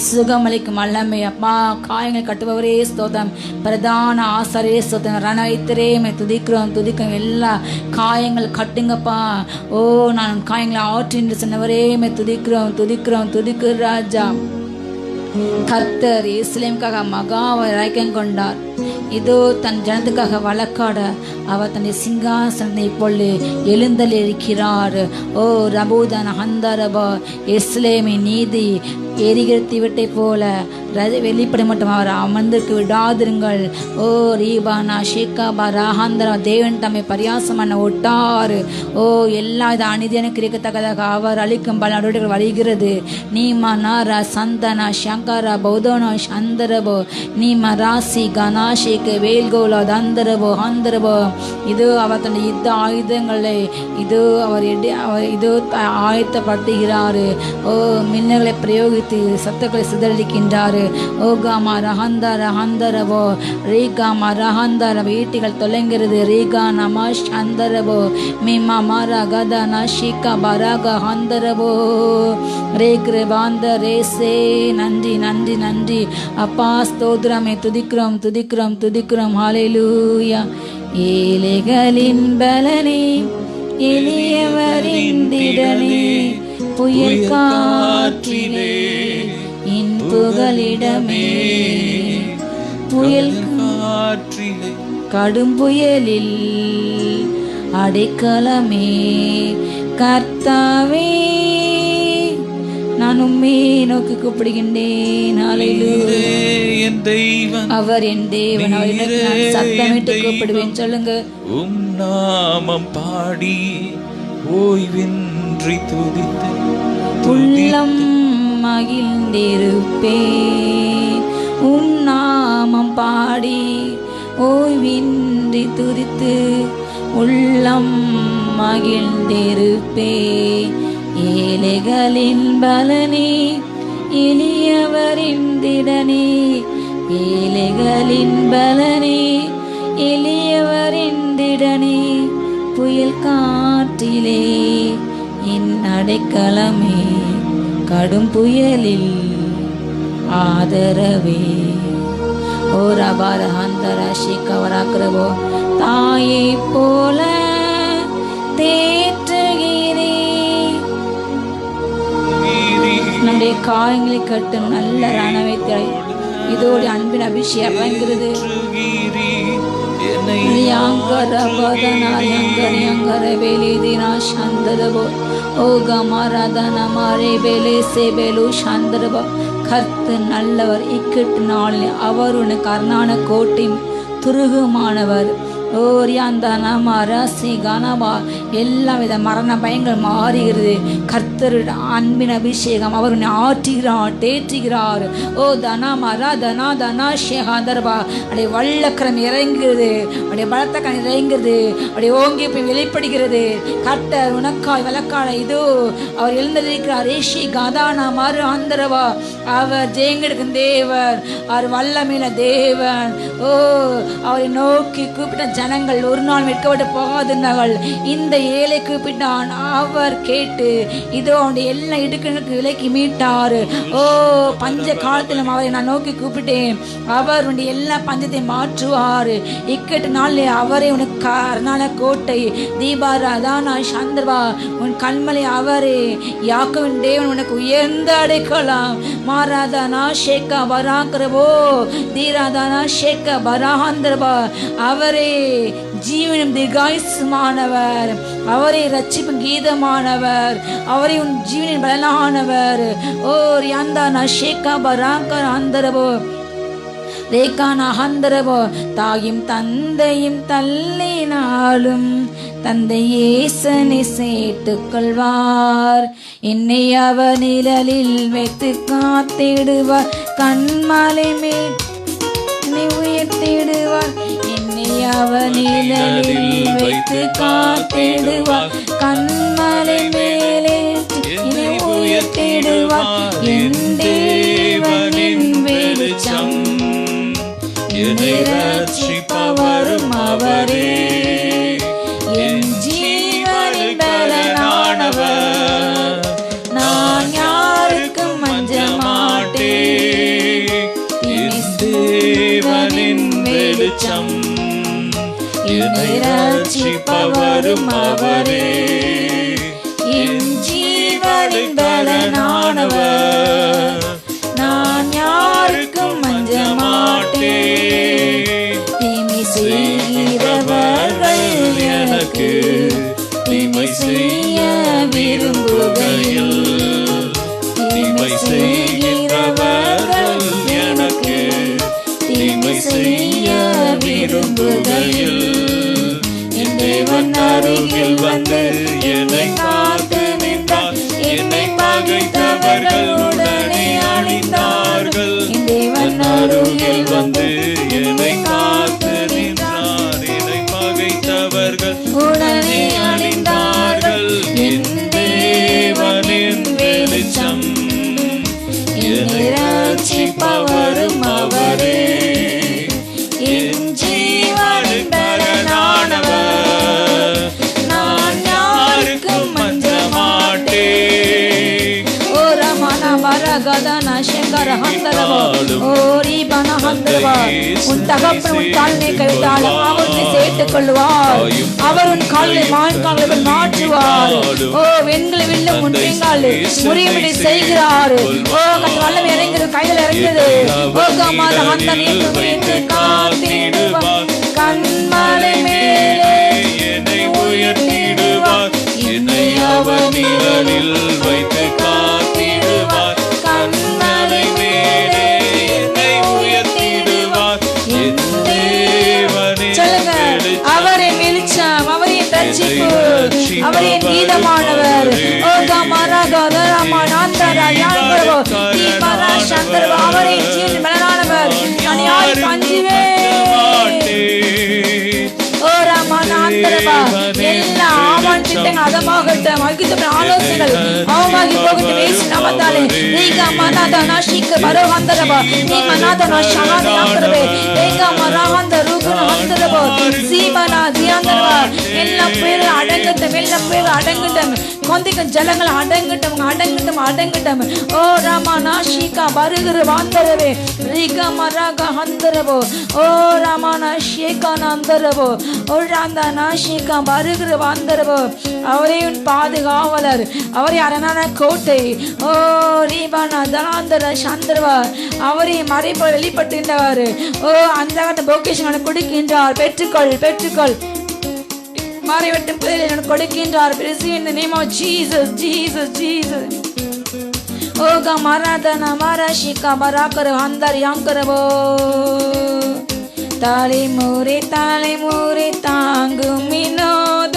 சுகமளிக்கும் வல்லமை அப்பா. காயங்கள் கட்டுபவரே ஸ்தோத்திரம், பிரதான ஆசாரியே ஸ்தோத்திரம், ரணவைத்திரே துதிக்கிறோம் துதிக்கிறோம். எல்லா காயங்கள் கட்டுங்கப்பா. ஓ நான் காயங்களை ஆற்று என்று சொன்னவரே துதிக்கிறோம் துதிக்கிறோம் துதிக்கிற ராஜா. கர்த்தர் எருசலேமுக்காக மகா வைராக்கியம் கொண்டார். இதோ தன் ஜனத்துக்காக வழக்காட அவர் தன்னுடைய சிங்காசனத்தை இப்பொழுது எழுந்தளிருக்கிறார். ஓ ரபூதன் ஹந்தரபா. எருசலேமின் நீதி எரிகிற தீவட்டை போல வெளிப்பட மட்டும் அவர் அமர்ந்திருக்க விடாதிருங்கள். ஓ ரீபானா ஷேகாபா ராஹாந்தரா. தேவன் தம்மை பரியாசம் பண்ண ஒட்டாரு. ஓ எல்லா வித அநீதியான கிரிக்கத்தக்கதாக அவர் அளிக்கும் பல நடவடிக்கைகள் வருகிறது. நீமா நாரா சந்தனா சங்கரா பௌதோனா சந்தரபோ நீமா ராசி கனாஷேக்கு வேல்கோலா தந்தரபோ ஹந்தரபோ. இது அவர் தன் யுத்த ஆயுதங்களை இது அவர் இது ஆயத்தப்படுத்துகிறார். ஓ மின்னல்களை பிரயோகித்து சத்துக்களை சிதறடிக்கின்றார். ஓ காமா ரஹந்தர ஹந்தரபோ ரீகாமா ரஹந்தர. ஈட்டிகள் தொலைங்கிறது. ரீகா நமாஷ் ஹந்தரபோ மீமா மாரா கதா நஷிகா பராகா ஹந்தரபோ ரேக்ரே பாந்த ரேசே. நன்றி நன்றி நன்றி அப்பா, ஸ்தோத்திரமே. துதிக்கிறோம் துதிக்கிறோம் துதிக்கிறோம். ஹல்லேலூயா. ஏழைகளின் பலனே, எளியவரின் திடனே, புயல் காற்றிலே என் புகலிடமே. புயல் காற்றிலே, கடும் புயலில் அடைக்கலமே. கர்த்தாவே நான் உம்மை நோக்கி கூப்பிடுகின்றேன். என் தெய்வன், அவர் என் தேவன், அவர் எனக்கு நான் சத்தமிட்டு கூப்பிடுவேன். சொல்லுங்க. உம் நாமம் பாடி ஓய்வின்றி துதித்து உள்ளம் மகிழ்ந்திருப்பேன். உம் நாமம் பாடி ஓய்வின்றி துதித்து உள்ளம் மகிழ்ந்திருப்பேன். ஏழைகளின் பலனே, எளியவரின் திடனே, ஏழைகளின் பலனே, எளியவரின் திடனே, புயல் காற்றிலே என் அடைக்கலமே, கடும் புயலில் ஆதரவே. ஓ ரபார ஹந்தர ஷிகவராக்ரவோ. தாயை போல தேற்றுகிறே. நம்முடைய காயங்களை கட்டும் நல்ல ரணவை இதோடு அன்பின் அபிஷேகம் இறங்குகிறது. கர்த்தர் நல்லவர், இக்கட்டு நாளில் அவர் உனக்கு அரணான கோட்டையும் துருகுமானவர். எல்லா வித மரண பயங்கள் மாறுகிறது. கர்த்தருடைய அன்பின் அபிஷேகம் அவர் ஆற்றுகிறார், தேற்றுகிறார். ஓ தனா மரா தனா தனா ஷேகாதர்பா. அப்படியே வல்லக்கரம் இறங்குகிறது, அப்படியே பலத்தக்கரம் இறங்குகிறது, அப்படியே ஓங்கி போய் வெளிப்படுகிறது. கர்த்தர் உனக்காய் வழக்காட இதோ அவர் எழுந்திருக்கிறார். ஏஷி கதானா மாறு ஆந்தரவா. அவர் ஜெயங்கெடுக்கும் தேவர், அவர் வல்லமையில தேவன். ஓ அவரை நோக்கி கூப்பிட்ட ஜனங்கள் ஒரு நாள் வெட்கப்பட்டு போகாதுன்னார்கள். இந்த ஏழை கூப்பிட்டான், அவர் கேட்டு இதோ அவனுடைய எல்லா இடுக்கணுக்கு விலைக்கு மீட்டார். ஓ பஞ்ச காலத்திலும் அவரை நான் நோக்கி கூப்பிட்டேன், அவர் உன்னுடைய எல்லா பஞ்சத்தை மாற்றுவார். இக்கட்டு நாளில் அவரே உனக்கு அரணான கோட்டை. தீபாரா தானா சந்திரபா உன் கண்மலை அவரே. யாக்கோவின் தேவன் உனக்கு உயர்ந்த அடைக்கலாம். மாராதானா ஷேக்கா பராக்கிறவோ தீராதானா ஷேக்கா பராஹந்திரபா. அவரே ஜீவனும் தீர்காயுசுமானவர், அவரே ரட்சிப்பும் கீதமானவர், அவரே உன் ஜீவனின் பலனானவர். ஓ ரியாந்தானா ஷேக்கா பராக்கர் ஆந்தரபோ. ரேகானா ஹந்தரபோ தாயும் தந்தையும் தள்ளினாலும் தந்தை ஏசனை சேர்த்துக் கொள்வார். என்னை அவர் நிழலில் வைத்து காத்திடுவார். கண்மலை மேல் என்னை உயர்த்திடுவார். என்னை அவர் நிழலில் வைத்து காத்திடுவார். கண்மலை மேலே என்னை உயர்த்திடுவார். என் தேவனின் வெளிச்சம் என்னை ரட்சிப்பவரும் அவரே. என் ஜீவனின் பலனானவர். நான் யாருக்கும் அஞ்ச மாட்டேன். என் தேவனின் வெளிச்சம் என்னை ரட்சிப்பவரும் அவரே. என் ஜீவனின் பலனானவர். நான் யாருக்கும் அஞ்ச மாட்டேன். தீமை செய்கிறவர்கள் எனக்கு தீமை செய்ய விரும்புகையில், தீமை செய்கிறவர்கள் எனக்கு தீமை செய்ய விரும்புகையில், என் தேவன் அருகில் வந்து என்னை காத்து நின்றார். என்னை பகைத்தவர்கள் உடனே அழிந்தார்கள். என் தேவன் அருகில் வந்து என்னை காத்து நின்றார். என்னை பகைத்தவர்கள் உடனே அழிந்தார்கள். என் தேவனின் வெளிச்சம் என்னை ரட்சிப்பவரும் அவரே. என் ஜீவனின் பலனானவர். நான் யாருக்கும் அஞ்ச மாட்டேன். ஓ ரமண மரகதன சங்கர ஹந்தரவா ஓரி பன ஹந்தரவா. உன் தகப்பன் உன் காலினை கைவிட்டாலும் அவர் உன்னை சேர்த்துக் கொள்வார். அவர் உன் காலை மான்கால்கள் மாற்றுவார். ஓ வெண்களை வில்லும் முன்பிங்கால் முறியபடி செய்கிறார். ஓ கத்த வல்லம் இறங்குது, கையில் இறங்குது. ஓ கமால ஹந்த நீட்டு வைத்து காத்திடுவார். கண்மலை மேலே என்னை உயர்த்திடுவார். என்னை அவர் நிழலில் வைத்து காத்திடுவார். கண்மலை மேலே என்னை உயர்த்திடுவார். என் தேவனே சொல்லுங்க, அவரே வெளிச்சம், அவரே ரட்சிப்பு, அவரே நீதமானவர். ஓ கமரா கதரமா நாந்தரா யாங்கரவோ தீமரா சங்கரவோ அவரே ஜீவன் பலனானவர். நான் யாருக்கு அஞ்சுவேன்? ஓ ரமணாந்தரவா எல்லா ஆமான் திட்டங்கள் அதமாகட்டும், அகிதம் ஆலோசனைகள் அவமாகி போகட்டும். இயேசு நாமத்தாலே நீங்க மனாதனா ஷிக்க பரஹந்தரவா நீ மனாதனா ஷஹாதி அந்தரவே ஏக மரஹந்த ருகுன அந்தரவா சீமனா தியாந்தரவா எல்லா பேர் அடங்கட்டும், எல்லா பேர் அடங்கட்டும். கொந்திக்க ஜலங்கள் அடங்கட்டும், அடங்கட்டும், அடங்கட்டும். ஓ ரமணா ஷிக்க பருகிற வாந்தரவே ரீக மரக ஹந்தரவோ ஓ ரமணா ஷேகான அந்தரவோ ஓ ராந்தனா ஷிக்க பருகிற வாந்தரவோ. அவரே உன் பாதுகாவலர், அவரே அரணான கோட்டை. ஓ ரீபானா தலாந்தர சந்திரவா அவரே மறைப்போல் வெளிப்பட்டுகின்றவர். ஓ அந்த பொக்கேஷன் கொடுக்கின்றார். பெற்றுக்கொள், பெற்றுக்கொள். மாறிவிட்டும் புதையலை கொடுக்கின்றார். in the name of Jesus, Jesus, Jesus. ஓ கமராதனா மரஷிகா பராக்கர ஹந்தர் யாங்கரவோ தலைமுறை தலைமுறை தாங்கும் வினோத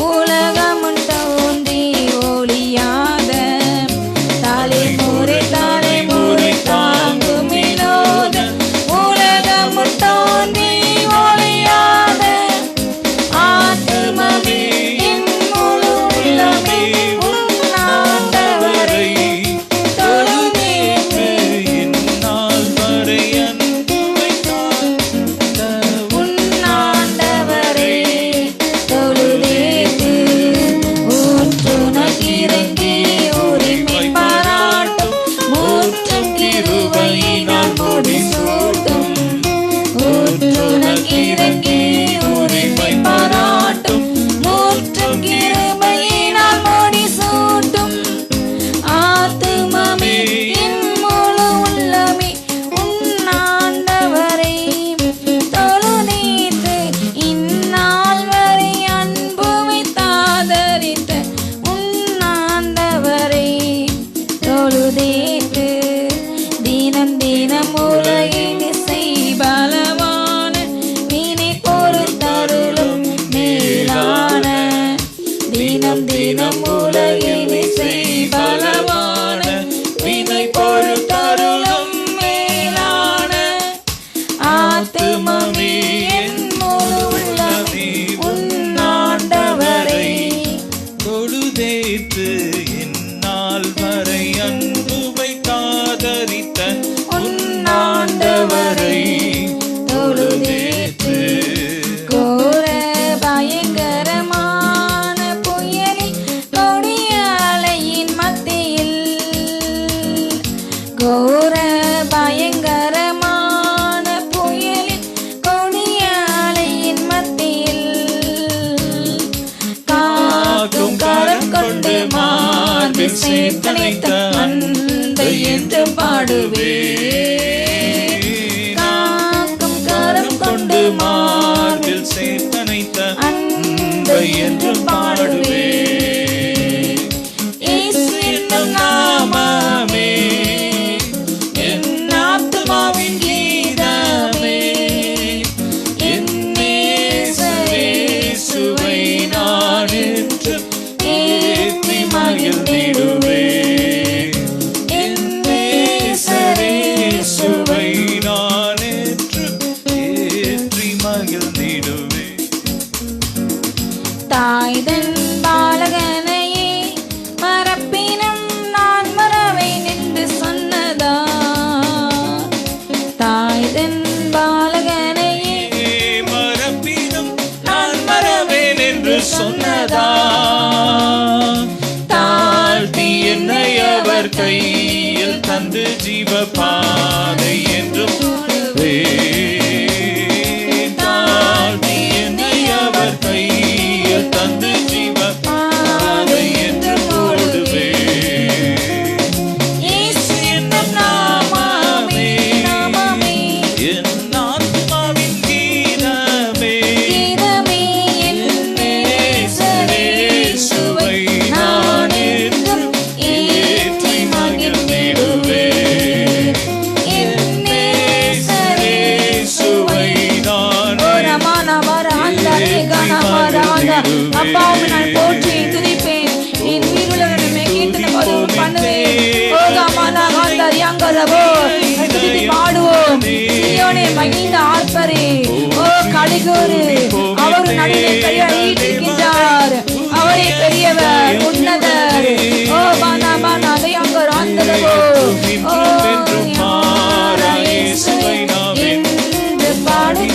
உலகமுன் தோன்றி ஒளியாத தலைமுறை தலைமுறை தாங்கும் வினோத உலகமுன் தோன்றி ஒளியாத ஆத்மமே என் முழு உள்ளமே உன்னாண்டவரை தொழுதேத்து இந்நாள் வரை அன்பு வைத்தார். உன்னாண்டவரை தொழுதேத்து உலகினிசை பலவான வினை பொறுத்தருளும் மேலான ஆத்துமமே என் முழு உள்ளமே உன்னாண்டவரை தொழுதேற்று என்னால் வரை அன்பு வைத்தாதரித்த உன்னாண்டவரை தொழுதேற்று கோர பயங்கரமான புயலில் கொடிய அலையின் மத்தியில் கோர பயங்கரமான புயலில் கொடிய அலையின் மத்தியில் காக்கும் கரம் கொண்டு மார்பில் சேர்த்தணைத்த அன்பை என்று பாடுவே காக்கும் கரம் கொண்டு மார்பில் சேர்த்தணைத்த அன்பை என்று பாடுவே இயேசு என்னும் நாமமே என் ஆத்துமாவின் கீதமே என் இயேசுவை நான் என்றும் ஏற்றி மகிழ்ந்திடுவே என் இயேசுவை நான் என்றும் ஏற்றி மகிழ்ந்திடுவே தாய்தன் பாலகனையே மறப்பினும் நான் மறவேன் என்று சொன்னதா தாய்தன் பாலகனையே மறப்பினும் நான் மறவேன் என்று சொன்னதா தாழ்த்தி என்னை அவர் கையில் தந்து ஜீவ பாதை என்றும் தாழ்த்தி என்னை அவர் கையில் தந்து ஜீவ பாதை என்று போடுவே இயேசு என்னும் நாமமே என் ஆத்மாவின் கீதமே கீதமே என் இயேசுவை நான் என்றும் ஏற்றி மகிழ்ந்திடுவே என் இயேசுவை நான் அப்பாவை நான் போற்றி துதிப்பேன் என் உயிருள்ளவனமே கீர்த்தன பதிவு பண்ணுவேன் ஓ கமானா காந்தாரி அங்கரவோ துதி பாடுவோம் சீயோனே மகிழ்ந்த ஆர்ப்பரே ஓ கலிகூரு அவர் நடுவே கையளிக்கின்றார் அவரே பெரியவர் உன்னதர் ஓ பானா பானா அதையங்கர் ஆந்தரவோ ஓ இயேசுவை என்று பாடி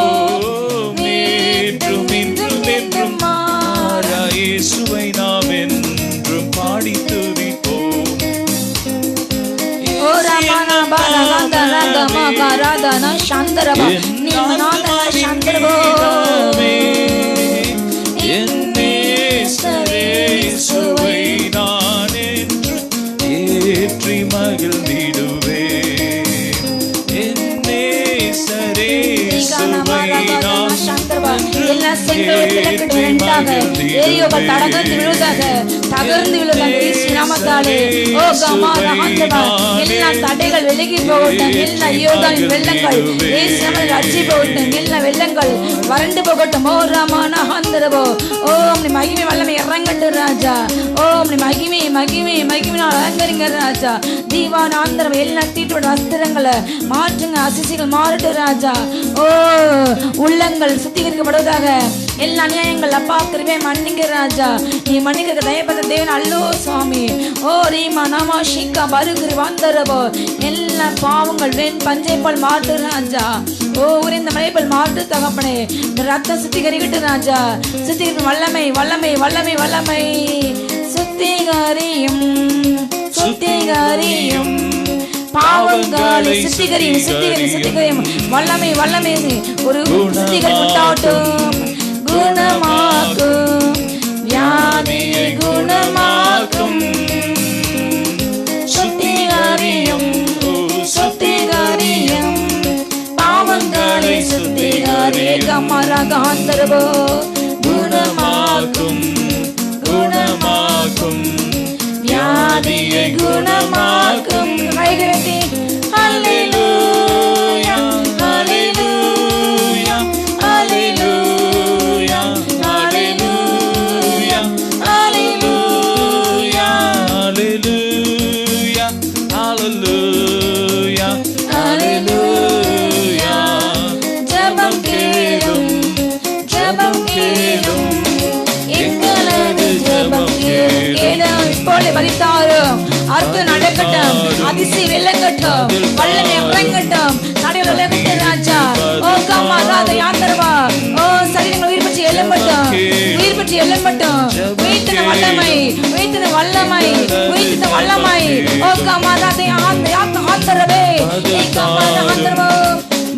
துதிப்போம் என்றும் இன்றும் என்றும் மாறா இயேசுவை நாம் என்றும் பாடி துதிப்போம் ஓ ரமணா பாலா காந்த ரங்க மகா ராதனா சந்தரபா நிமநாதனா சந்தரபோ என் இயேசுவை நான் என்று ஏற்றி மகிழ்ந்திடுவே என் இயேசுவை நான் எல்லா செங்கல் விளக்கிட்டு வேண்டாக எரியோகள் தடங்கந்து விழுதாக தகர்ந்து விழுதாக இயேசு நாமத்தாலே ஓ கமாரா ஆண்டவா எல்லா தடைகள் விலகி போகட்டும் எல்லா யோகாவின் வெள்ளங்கள் இயேசு நாமத்தில் அச்சி போகட்டும் எல்லா வெள்ளங்கள் வறண்டு போகட்டும் ஓ ராமானா ஆண்டவோ ஓ உம்முடைய மகிமை வல்லமை இறங்கட்டு ராஜா ஓ உம்முடைய மகிமையினால் அலங்கரிங்க ராஜா தீவான ஆண்டவா எல்லா தீட்டோட அஸ்திரங்களை மாற்றுங்க அசிசிகள் மாறட்டு ராஜா ஓ உள்ளங்கள் சுத்திகரிக்கப்படுவதாக எல்லா அநியாயங்கள் அப்பா கிருபை மன்னிங்க ராஜா நீ மன்னிக்க தயப்பட்ட தேவன் அல்லோ சுவாமி ஓ ரீமா நாமா ஷீக்கா பருகிரு வந்தரபோ எல்லா பாவங்கள் வெண் பஞ்சை போல் மாட்டு ராஜா ஓ உரிந்த மலை போல் மாட்டு தகப்பனே இந்த ரத்தம் சுத்திகரிக்கட்டு ராஜா சுத்திகரிக்கும் வல்லமை வல்லமை வல்லமை வல்லமை சுத்திகரியும் சுத்திகரியும் பாவங்களை சுத்திகரியும் வல்லமை வல்லமை ஒரு சுத்திகரித்தாட்டும் குணமாக்கும் வியாதியை குணமாக்கும் சுத்திகரியும் சுத்திகரியும் பாவங்களை சுத்திகரிக்கமரகாந்தரபோ குணமாக்கும் குணமாக்கும் வியாதியை குணமாக்கும் கைகரத்தி ஹல்லேலூயா ஹல்லேலூயா ஹல்லேலூயா ஹல்லேலூயா ஆசீர்வதித்தாரும். அற்புதம் நடக்கட்டும், அதிசயம் விளங்கட்டும், வல்லமை இறங்கட்டும், தடைகள் விலகட்டும் ராஜா. ஓ கம்மா ராதா யாந்தரவா. ஓ சரீரங்கள் உயிர் பற்றி எழும்பட்டும், உயிர் பற்றி எழும்பட்டும். உயிர்த்தின வல்லமை, உயிர்த்தின வல்லமை, உயிர்த்தின வல்லமை. ஓ கம்மா ராதா யாந்தரவே. ஏ கம்மா யாந்தரவோ.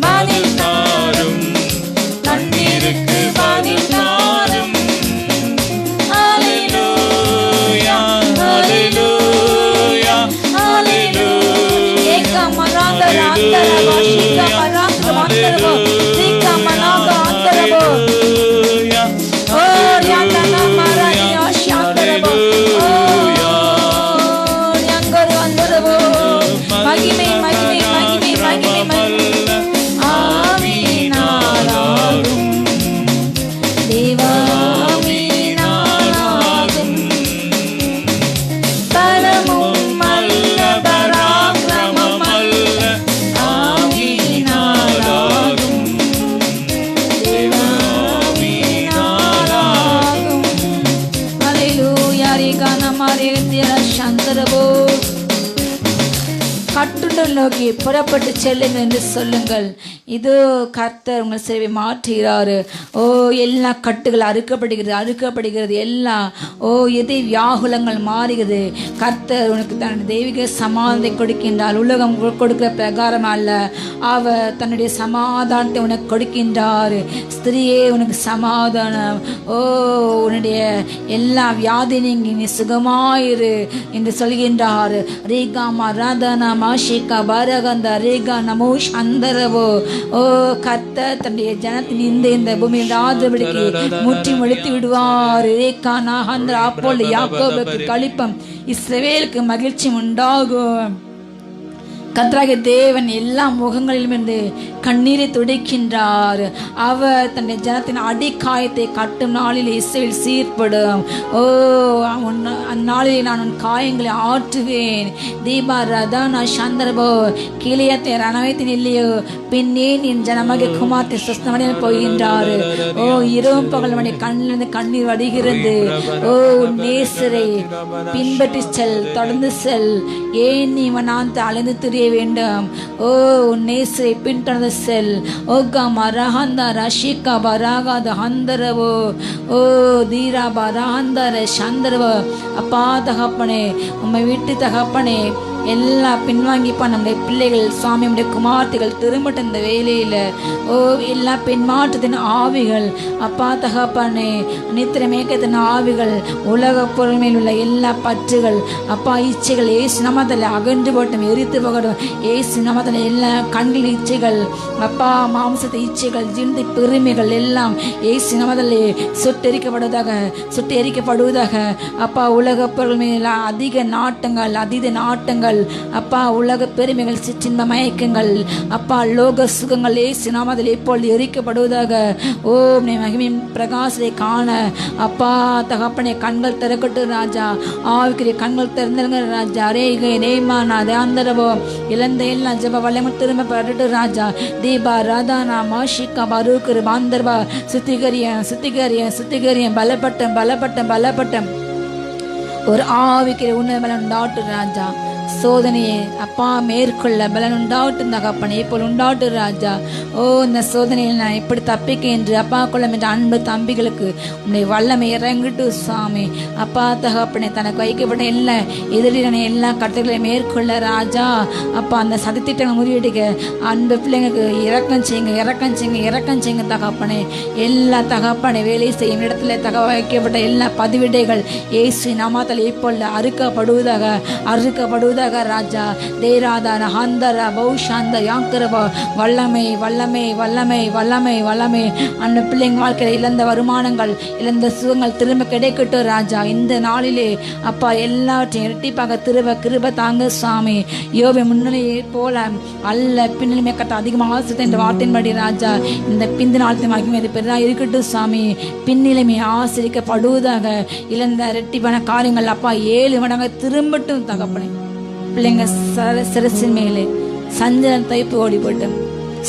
வானில் தாரும் தண்ணீருக்கு வானில் தாரும். ஹalleluya ஹalleluya ஹalleluya. ஏ கம்மா ராதா யாந்தரவா. ஷிகா பராந்தரவோ அந்தரவோ. ஷிகா மனாகா அந்தரவோ. ஓ யாந்தனா மாராதி ஆஷாந்தரவோ. ஓ யங்கரு அந்தரவோ. மகிமை மகிமை மகிமை மகிமை மகிமை. ஆவியினாலாகும் தேவாவியினாலாகும். பலமும் அல்ல பராக்கிரமம் அல்ல ஆவியினாலாகும் தேவாவியினாலாகும். ஹalleluya ரேகானமாரே திரஷந்தரவோ. கட்டுண்டல் நோக்கி புறப்பட்டு செல்லுங்கள் என்று சொல்லுங்கள். இதோ கர்த்தர் உங்கள் சேவை மாற்றுகிறாரு. ஓ எல்லா கட்டுகள் அறுக்கப்படுகிறது, அறுக்கப்படுகிறது. எல்லாம் ஓ எதை வியாகுலங்கள் மாறுகிறது. கர்த்தர் உனக்கு தன் தெய்வீக சமாதானத்தை கொடுக்கின்றார். உலகம் கொடுக்கிற பிரகாரம் அல்ல, அவர் தன்னுடைய சமாதானத்தை உனக்கு கொடுக்கின்றார். ஸ்திரியே உனக்கு சமாதானம். ஓ உன்னுடைய எல்லா வியாதி நீங்கி நீ சுகமாயிரு என்று சொல்கின்றார். ரேகாமா ராதானா மாஷிகா பாரகந்த ரேகா நமோஷ் அந்தரவோ. ஓ கர்த்தர் தன்னுடைய ஜனத்தின் இந்த பூமியில் ராஜபடிக்கு முற்றி முடித்து விடுவார். ரேகா நாகந்திர அப்பொழுது யாக்கோபுக்கு களிப்பம், இஸ்ரவேலுக்கு மகிழ்ச்சி உண்டாகும். கர்த்தராகிய தேவன் எல்லா முகங்களிலும் இருந்து கண்ணீரை துடைக்கின்றார். அவர் தன்னுடைய ஜனத்தின் அடிக்காயத்தை கட்டும் நாளில் இஸ்ரவேல் சீர்படும். ஓ அந்நாளிலே நான் உன் காயங்களை ஆற்றுவேன். தீபா ரதானா சந்தரபோ கீழையத்தை ரணவயத்தின் இல்லையோ பின்னே என் ஜனமாக குமாரத்தை சுஸ்தமடைய போகின்றார். ஓ இரவும் பகல் மணி கண்ணிலிருந்து கண்ணீர் வடிகிறது. ஓ நேசரை பின்பற்றி செல், தொடர்ந்து செல். ஏன் நீ மனாந்த அலைந்து திரிய வேண்டும். ஓ நேசரை பின்தொடர்ந்து செல். ஓ கமா ரஹந்த ரஷிகா பராகாத ஹந்தரவோ. ஓ தீரா பராந்தர சந்தரவோ. அப்பா தகப்பனே, உம்மை விட்டு தகப்பனே எல்லா பின்வாங்கிப்பா நம்முடைய பிள்ளைகள் சுவாமி, நம்முடைய குமார்த்திகள் திரும்பட்ட இந்த வேலையில். ஓ எல்லா பின்மாற்றத்தின் ஆவிகள் அப்பா தகப்பனே, நித்திரமேக்கத்தின் ஆவிகள், உலக பொருள் மேல் உள்ள எல்லா பற்றுகள் அப்பா இச்சைகள் ஏசு நாமத்தில் அகன்று போட்டும், எரித்து போகட்டும். ஏசு நாமத்தில் எல்லா கண்கள் இச்சைகள் அப்பா மாம்சத்தை இச்சைகள் ஜிந்தி பெருமைகள் எல்லாம் ஏசு நாமத்தில் சுட்டெரிக்கப்படுவதாக, சுட்டெரிக்கப்படுவதாக. அப்பா உலக பொருள் மேல் அதிக நாட்டங்கள், அதீத நாட்டங்கள் அப்பா, உலக பெருமைகள், சிற்றின்ப மயக்கங்கள் அப்பா, லோக சுகங்கள் ஏசு நாமத்தில் இப்பொழுது எரிக்கப்படுவதாக. ஓ நீ மகிமையின் பிரகாசத்தை காண அப்பா தகப்பனே கண்கள் திறக்கட்டும் ராஜா. ஆவிக்கிற கண்கள் திறந்துருங்க ராஜா. ரேகை நேமானா தேந்தரவோ இழந்த எல்லாம் ஜப வல்லமை திரும்ப படட்டும் ராஜா. தீபா ராதானா மாஷிகா பரூக்கர் பாந்தர்வா. சுத்திகரியம் சுத்திகரியம் சுத்திகரியம். பலப்பட்டம் பலப்பட்டம் பலப்பட்டம். ஒரு ஆவிக்கிற உண்மை பலன் உண்டாட்டும் ராஜா. சோதனையே அப்பா மேற்கொள்ள பலன் உண்டாட்டும் தகப்பனே, இப்போது உண்டாட்டும் ராஜா. ஓ இந்த சோதனையில் நான் எப்படி தப்பிக்க என்று அப்பா கொள்ளும் என்ற அன்பு தம்பிகளுக்கு உன்னுடைய வல்லமை இறங்கிட்டு சுவாமி. அப்பா தகப்பனே தனக்கு வைக்கப்பட்ட எல்லா எதிரியான எல்லா கட்டளையும் மேற்கொள்ள ராஜா. அப்பா அந்த சதித்திட்டங்கள் முறியடிக்க அன்பு பிள்ளைங்களுக்கு இறக்கம் செய்யுங்க, இறக்கம் செய்யுங்க, இறக்கம் செய்யுங்க தகப்பனே. எல்லா தகப்பனை வேலை செய்யும் இடத்துல வைக்கப்பட்ட எல்லா பதிவிடைகள் ஏசு நாமத்தில் இப்பொழுது அறுக்கப்படுவதாக, அறுக்கப்படுவதாக ராஜா. தேராதான ஹந்தர பௌஷாந்த யாங்கரவ. வல்லமை வல்லமை வல்லமை வல்லமை வல்லமை. அந்த பிள்ளைங்க வாழ்க்கையில் இழந்த வருமானங்கள், இழந்த சுகங்கள் திரும்ப கிடைக்கட்டும் ராஜா. இந்த நாளிலே அப்பா எல்லாவற்றையும் இரட்டிப்பாக திரும்ப கிருப தாங்க சுவாமி. யோபை முன்னிலையை போல அல்ல பின்னணிமை கட்ட அதிகமாக ஆசித்த என்ற வார்த்தையின்படி ராஜா இந்த பிந்து நாளத்தின் மகிமை பெரிதாக இருக்கட்டும் சுவாமி. பின்னிலைமை ஆசிரிக்கப்படுவதாக. இழந்த இரட்டிப்பான காரியங்கள் அப்பா 7 மடங்கு திரும்பட்டும் தகப்பனே. பிள்ளைங்க சிரசின் மேலே சஞ்சலம் தைப்பு ஓடி போட்டு